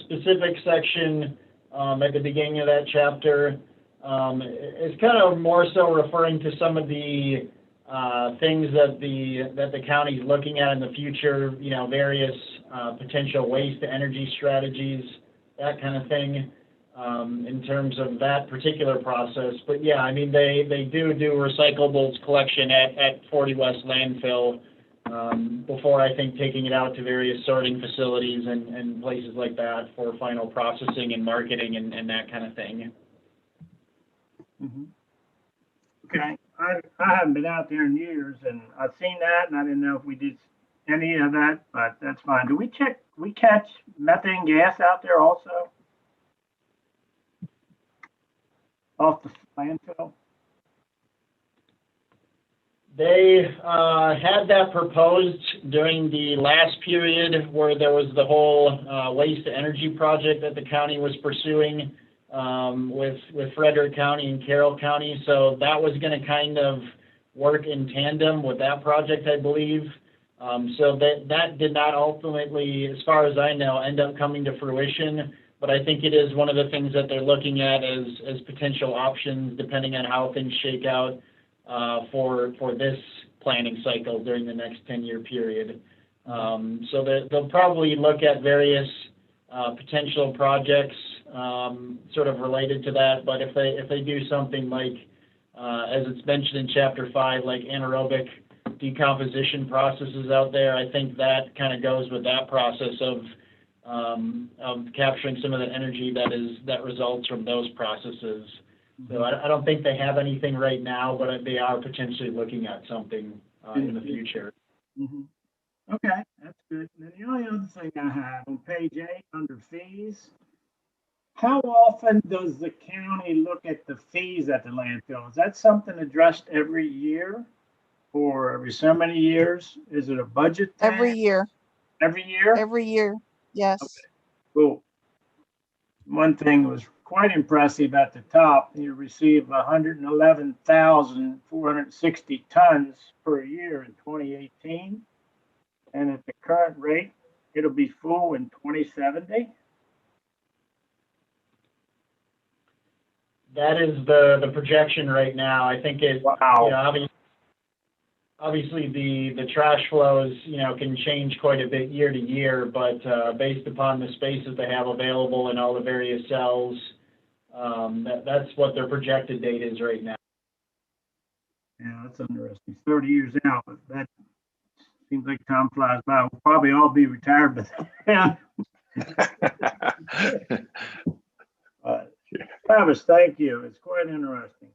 specific section at the beginning of that chapter is kind of more so referring to some of the things that the county is looking at in the future. Various potential waste to energy strategies, that kind of thing. in terms of that particular process. But yeah, I mean, they do recyclables collection at 40 West Landfill before, I think, taking it out to various sorting facilities and places like that for final processing and marketing and that kind of thing. Okay, I haven't been out there in years, and I've seen that, and I didn't know if we did any of that, but that's fine. Do we catch methane gas out there also? Off the landfill? They had that proposed during the last period where there was the whole waste to energy project that the county was pursuing with Frederick County and Carroll County. So that was going to kind of work in tandem with that project, I believe. So that did not ultimately, as far as I know, end up coming to fruition. But I think it is one of the things that they're looking at as potential options, depending on how things shake out for this planning cycle during the next 10-year period. So they'll probably look at various potential projects sort of related to that. But if they do something like, as it's mentioned in Chapter 5, like anaerobic decomposition processes out there, I think that kind of goes with that process of capturing some of the energy that results from those processes. So I don't think they have anything right now, but they are potentially looking at something in the future. Okay, that's good. And then the only other thing I have on page 8 under fees, how often does the county look at the fees at the landfill? Is that something addressed every year or every so many years? Is it a budget thing? Every year. Every year? Every year. Yes. Okay, cool. One thing was quite impressive at the top. You receive 111,460 tons per year in 2018. And at the current rate, it'll be full in 2070. That is the projection right now. I think it, wow. You know, obviously the trash flows, you know, can change quite a bit year to year, but based upon the spaces they have available in all the various cells, that's what their projected date is right now. Yeah, that's interesting. 30 years out, but that seems like time flies by. We'll probably all be retired by then. Travis, thank you. It's quite interesting.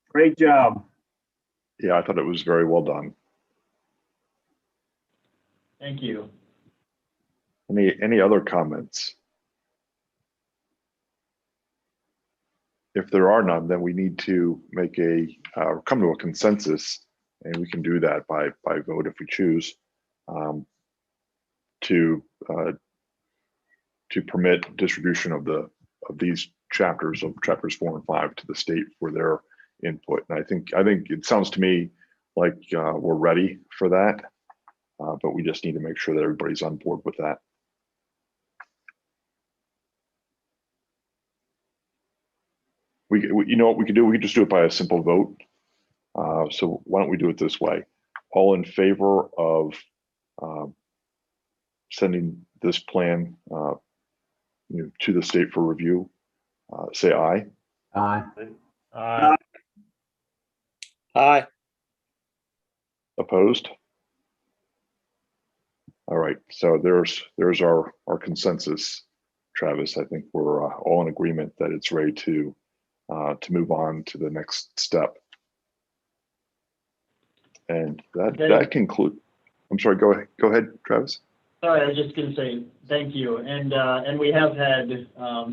Great job. Yeah, I thought it was very well done. Thank you. Any other comments? If there are none, then we need to make come to a consensus, and we can do that by vote if we choose, to permit distribution of these chapters 4 and 5 to the state for their input. And I think it sounds to me like we're ready for that, but we just need to make sure that everybody's on board with that. You know what we could do? We could just do it by a simple vote. So why don't we do it this way? All in favor of sending this plan to the state for review, say aye. Aye. Aye. Opposed? All right, so there's our consensus, Travis. I think we're all in agreement that it's ready to move on to the next step. And that concludes. I'm sorry. Go ahead, Travis. Sorry, I was just going to say thank you, and we have had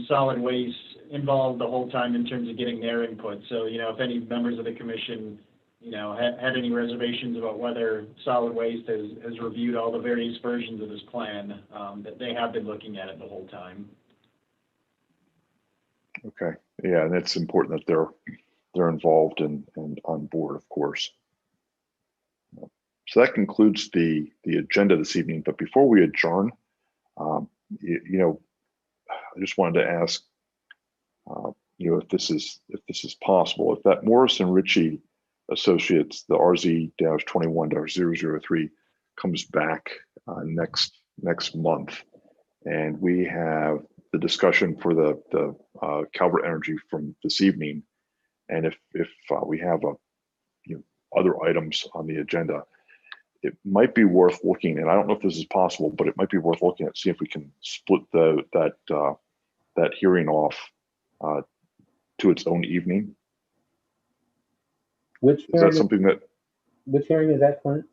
solid waste involved the whole time in terms of getting their input. So you know, if any members of the commission, you know, had any reservations about whether solid waste has reviewed all the various versions of this plan, that they have been looking at it the whole time. Okay. Yeah, and it's important that they're involved and on board, of course. So that concludes the agenda this evening. But before we adjourn, you know, I just wanted to ask, you know, if this is possible, if that Morris and Ritchie Associates, the RZ-21-003 comes back next month, and we have the discussion for the Calvert Energy from this evening. And if we have other items on the agenda, it might be worth looking, and I don't know if this is possible, but it might be worth looking at, see if we can split that hearing off to its own evening. Which Is that something that? Which hearing is that, Clint?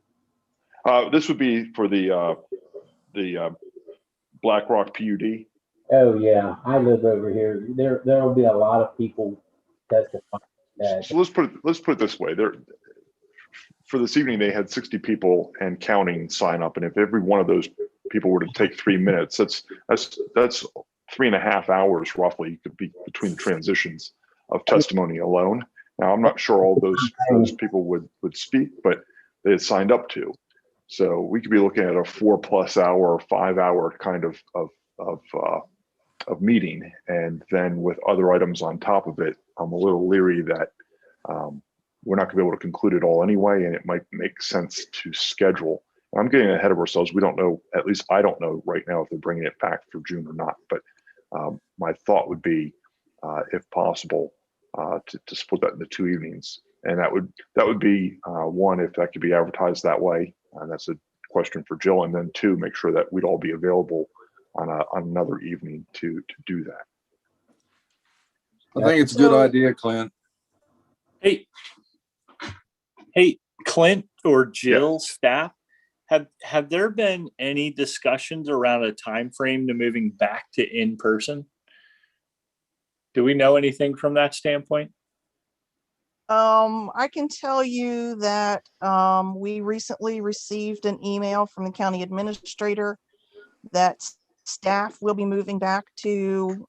This would be for the Black Rock PUD. Oh yeah, I live over here. There will be a lot of people testifying that. So let's put it this way. For this evening, they had 60 people and counting sign up, and if every one of those people were to take 3 minutes, that's 3.5 hours roughly could be between the transitions of testimony alone. Now, I'm not sure all those people would speak, but they had signed up to. So we could be looking at a 4+ hour, 5 hour kind of meeting, and then with other items on top of it. I'm a little leery that we're not going to be able to conclude it all anyway, and it might make sense to schedule. I'm getting ahead of ourselves. We don't know, at least I don't know right now if they're bringing it back for June or not. But my thought would be, if possible, to split that into 2 evenings, and that would be one, if that could be advertised that way, and that's a question for Jill, and then 2, make sure that we'd all be available on another evening to do that. I think it's a good idea, Clint. Hey, Clint or Jill, staff, have there been any discussions around a time frame to moving back to in person? Do we know anything from that standpoint? I can tell you that we recently received an email from the county administrator that staff will be moving back to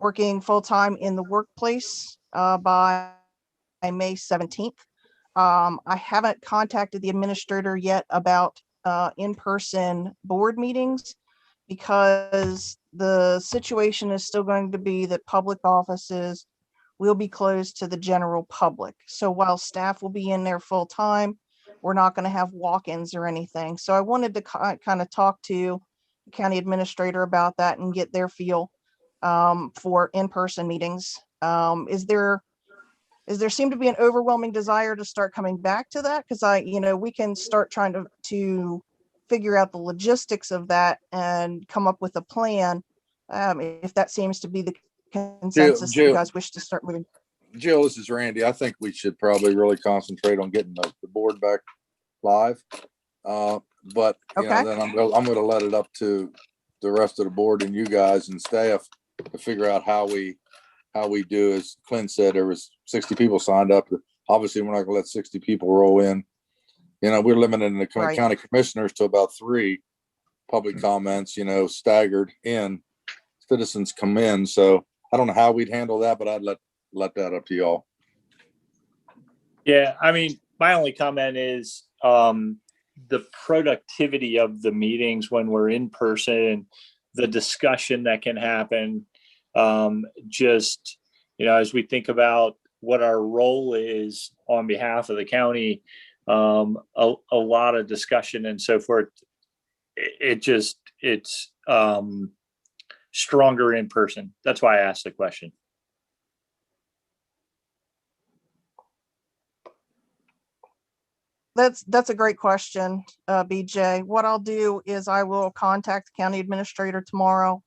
working full-time in the workplace by May 17th. I haven't contacted the administrator yet about in-person board meetings, because the situation is still going to be that public offices will be closed to the general public. So while staff will be in there full time, we're not going to have walk-ins or anything. So I wanted to kind of talk to the county administrator about that and get their feel for in-person meetings. Is there seem to be an overwhelming desire to start coming back to that? Because we can start trying to figure out the logistics of that and come up with a plan. If that seems to be the consensus that you guys wish to start moving. Jill, this is Randy. I think we should probably really concentrate on getting the board back live. But Okay. then I'm going to let it up to the rest of the board and you guys and staff to figure out how we do. As Clint said, there was 60 people signed up. Obviously, we're not going to let 60 people roll in. We're limiting the county commissioners to about 3 public comments, staggered in. Citizens come in. So I don't know how we'd handle that, but I'd let that up to y'all. Yeah, I mean, my only comment is the productivity of the meetings when we're in person, the discussion that can happen, just, as we think about what our role is on behalf of the county, a lot of discussion and so forth. It's stronger in person. That's why I asked the question. That's a great question, BJ. What I'll do is I will contact the county administrator tomorrow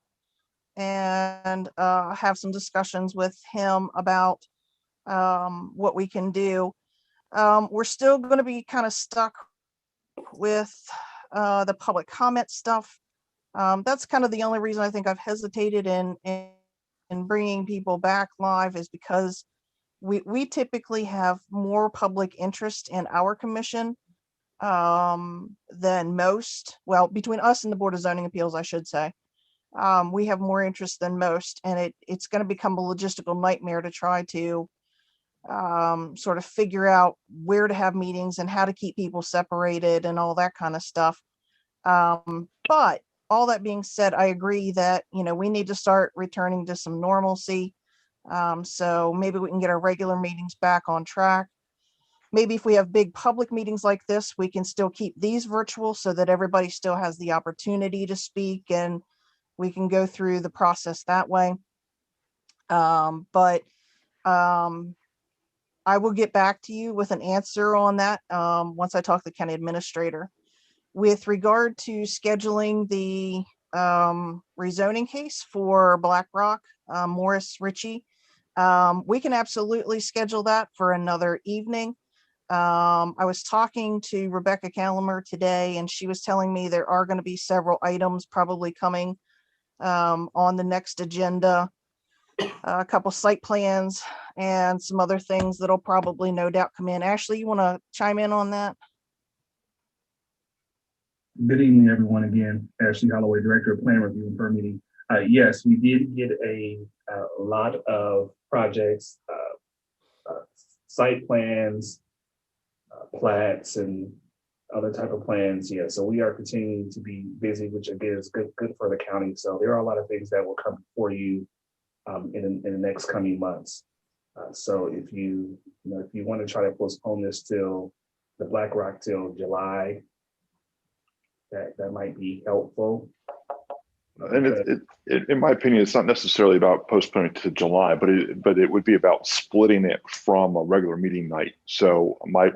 and have some discussions with him about what we can do. We're still going to be kind of stuck with the public comment stuff. That's kind of the only reason I think I've hesitated in bringing people back live, is because we typically have more public interest in our commission than most. Well, between us and the Board of Zoning Appeals, I should say. We have more interest than most, and it's going to become a logistical nightmare to try to sort of figure out where to have meetings and how to keep people separated and all that kind of stuff. But all that being said, I agree that, we need to start returning to some normalcy. So maybe we can get our regular meetings back on track. Maybe if we have big public meetings like this, we can still keep these virtual so that everybody still has the opportunity to speak, and we can go through the process that way. But I will get back to you with an answer on that once I talk to the county administrator. With regard to scheduling the rezoning case for Black Rock, Morris Ritchie, we can absolutely schedule that for another evening. I was talking to Rebecca Calamer today, and she was telling me there are going to be several items probably coming on the next agenda, a couple site plans and some other things that'll probably no doubt come in. Ashley, you want to chime in on that? Good evening, everyone. Again, Ashley Holloway, Director of Plan Review and Permitting. Yes, we did get a lot of projects, site plans, plats, and other type of plans. Yeah, so we are continuing to be busy, which again is good for the county. So there are a lot of things that will come before you in the next coming months. So if you want to try to postpone this till the Black Rock till July, that might be helpful. And in my opinion, it's not necessarily about postponing to July, but it would be about splitting it from a regular meeting night. So my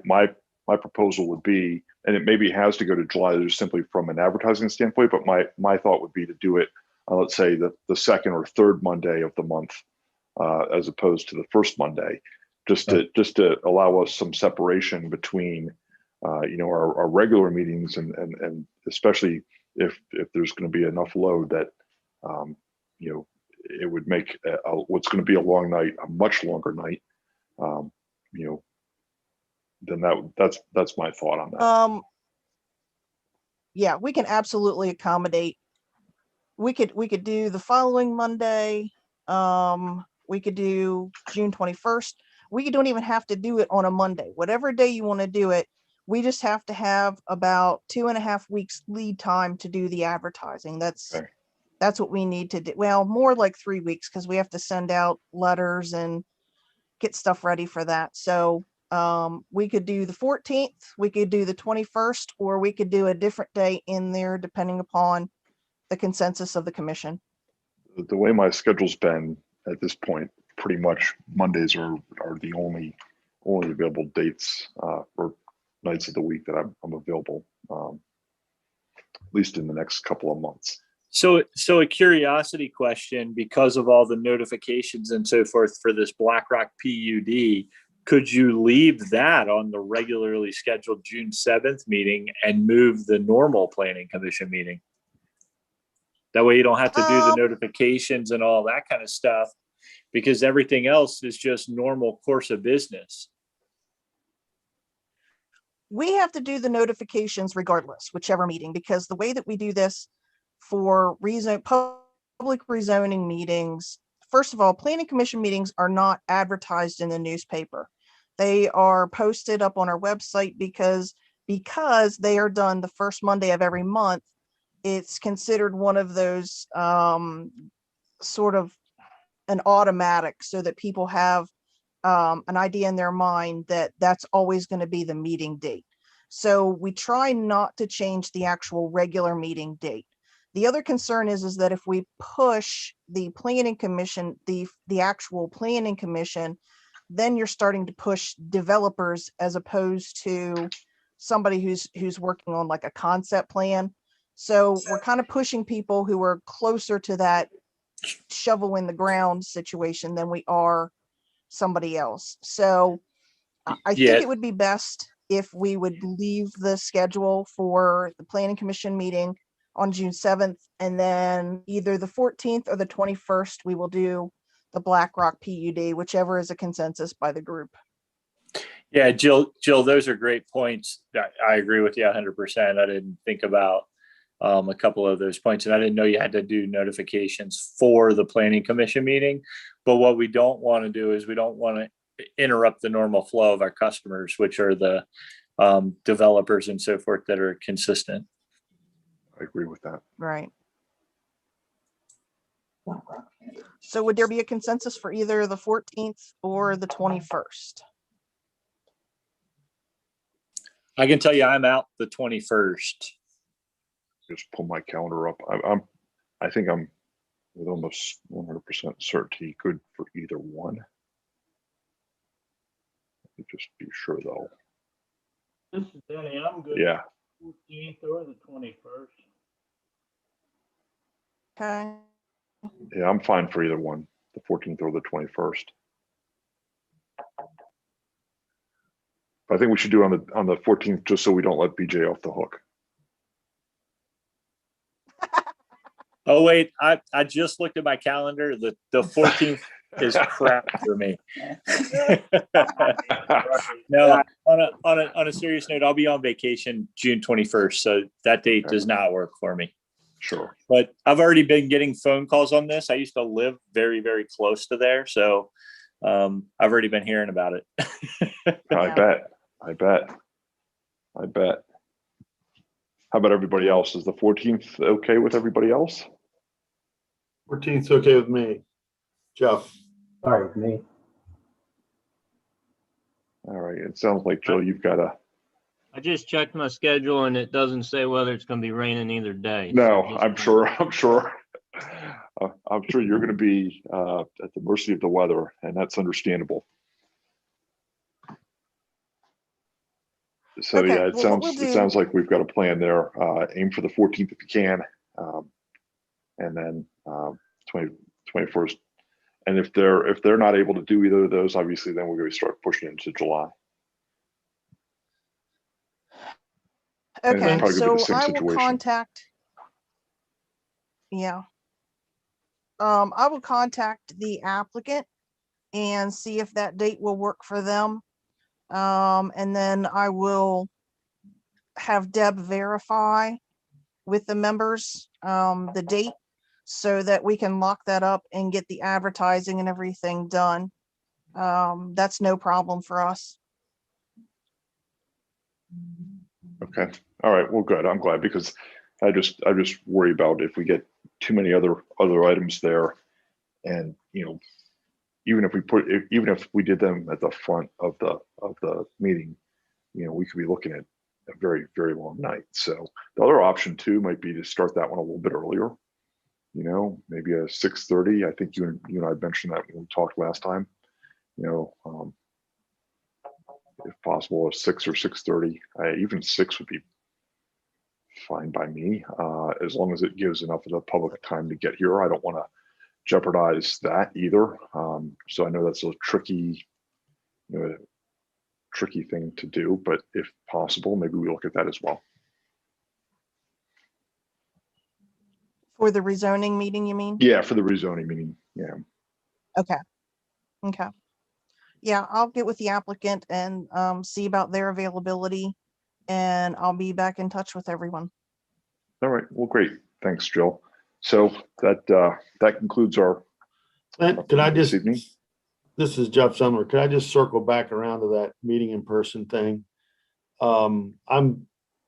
proposal would be, and it maybe has to go to July just simply from an advertising standpoint, but my thought would be to do it, let's say the second or third Monday of the month, as opposed to the first Monday, just to allow us some separation between our regular meetings and especially if there's going to be enough load that it would make what's going to be a long night a much longer night. Then that's my thought on that. Yeah, we can absolutely accommodate. We could do the following Monday. We could do June 21st. We don't even have to do it on a Monday. Whatever day you want to do it, we just have to have about 2.5 weeks lead time to do the advertising. That's what we need to do. Well, more like 3 weeks, because we have to send out letters and get stuff ready for that. So we could do the 14th, we could do the 21st, or we could do a different day in there depending upon the consensus of the commission. The way my schedule's been at this point, pretty much Mondays are the only available dates or nights of the week that I'm available, at least in the next couple of months. So a curiosity question, because of all the notifications and so forth for this Black Rock PUD, could you leave that on the regularly scheduled June 7th meeting and move the normal planning commission meeting? That way you don't have to do the notifications and all that kind of stuff, because everything else is just normal course of business. We have to do the notifications regardless, whichever meeting, because the way that we do this for public rezoning meetings, first of all, planning commission meetings are not advertised in the newspaper. They are posted up on our website because they are done the first Monday of every month. It's considered one of those sort of an automatic, so that people have an idea in their mind that that's always going to be the meeting date. So we try not to change the actual regular meeting date. The other concern is that if we push the planning commission, the actual planning commission, then you're starting to push developers as opposed to somebody who's working on like a concept plan. So we're kind of pushing people who are closer to that shovel in the ground situation than we are somebody else. So I think it would be best if we would leave the schedule for the planning commission meeting on June 7th, and then either the 14th or the 21st, we will do the Black Rock PUD, whichever is a consensus by the group. Yeah, Jill, those are great points. I agree with you 100%. I didn't think about a couple of those points, and I didn't know you had to do notifications for the planning commission meeting. But what we don't want to do is we don't want to interrupt the normal flow of our customers, which are the developers and so forth that are consistent. I agree with that. Right. So would there be a consensus for either the 14th or the 21st? I can tell you I'm out the 21st. Just pull my calendar up. I think I'm with almost 100% certainty good for either one. Let me just be sure though. This is Denny. I'm good. Yeah, 14th or the 21st. Okay. yeah, I'm fine for either one, the 14th or the 21st. But I think we should do on the 14th just so we don't let BJ off the hook. Oh, wait, I just looked at my calendar. The 14th is crap for me. No, on a serious note, I'll be on vacation June 21st. So that date Okay. does not work for me. Sure. But I've already been getting phone calls on this. I used to live very, very close to there. So I've already been hearing about it. I bet. How about everybody else? Is the 14th okay with everybody else? 14th's okay with me. Jeff? Sorry, me. All right. It sounds like, Joe, you've got a. I just checked my schedule and it doesn't say whether it's going to be raining either day. No, So just- I'm sure you're going to be at the mercy of the weather, and that's understandable. So Okay, yeah, well, what we'll it do- sounds like we've got a plan there. Aim for the 14th if you can, and then 21st. And if they're not able to do either of those, obviously, then we're going to start pushing into July. And it's Okay, probably gonna be so the same I will situation. contact. Yeah. I will contact the applicant and see if that date will work for them. And then I will have Deb verify with the members, the date so that we can lock that up and get the advertising and everything done. That's no problem for us. Okay. All right. Well, good. I'm glad, because I just worry about if we get too many other items there, and even if we did them at the front of the meeting, we could be looking at a very, very long night. So the other option too might be to start that one a little bit earlier. Maybe a 6:30. I think you and I mentioned that when we talked last time. If possible, a 6 or 6:30. Even 6 would be fine by me, as long as it gives enough of the public time to get here. I don't want to jeopardize that either. So I know that's a tricky thing to do, but if possible, maybe we look at that as well. For the rezoning meeting, you mean? Yeah, for the rezoning meeting. Yeah. Okay. Okay. Yeah, I'll get with the applicant and see about their availability, and I'll be back in touch with everyone. All right. Well, great. Thanks, Jill. So that concludes our. And could I this just, evening. this is Jeff Summer. Could I just circle back around to that meeting in person thing? I'm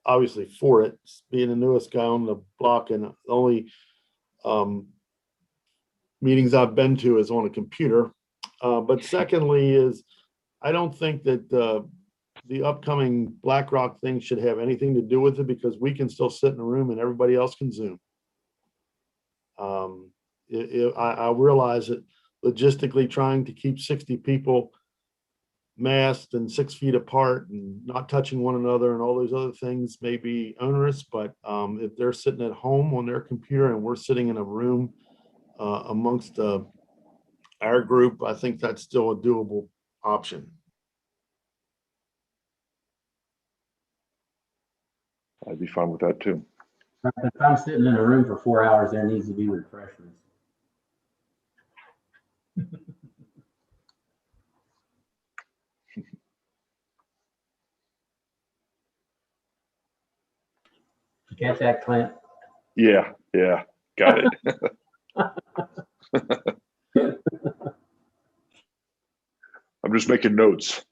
obviously for it, being the newest guy on the block, and the only meetings I've been to is on a computer. But secondly is, I don't think that the upcoming BlackRock thing should have anything to do with it, because we can still sit in a room and everybody else can Zoom. I realize that logistically trying to keep 60 people masked and 6 feet apart and not touching one another and all those other things may be onerous, but if they're sitting at home on their computer and we're sitting in a room amongst our group, I think that's still a doable option. I'd be fine with that too. If I'm sitting in a room for 4 hours, there needs to be refreshments. You catch that, Clint? Yeah. Got it. I'm just making notes.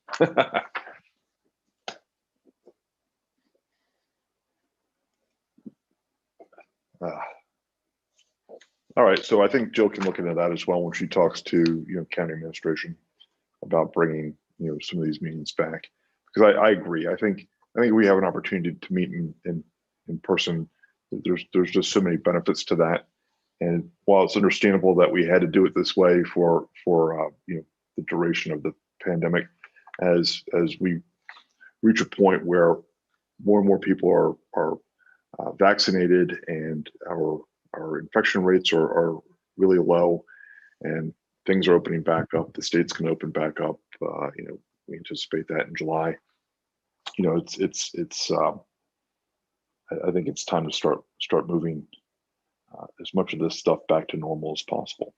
All right, so I think Jill can look into that as well when she talks to county administration about bringing some of these meetings back, because I agree. I think we have an opportunity to meet in person. There's just so many benefits to that, And while it's understandable that we had to do it this way for the duration of the pandemic, as we reach a point where more and more people are vaccinated and our infection rates are really low, and things are opening back up, the state's going to open back up. We anticipate that in July. I think it's time to start moving as much of this stuff back to normal as possible.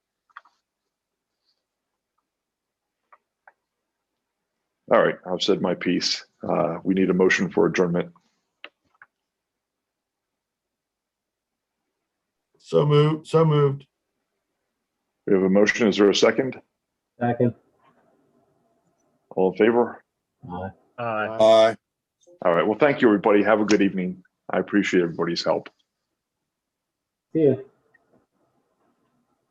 All right, I've said my piece. We need a motion for adjournment. So moved. We have a motion. Is there a second? Second. All in favor? Aye. Aye. All right. Well, thank you, everybody. Have a good evening. I appreciate everybody's help. See you.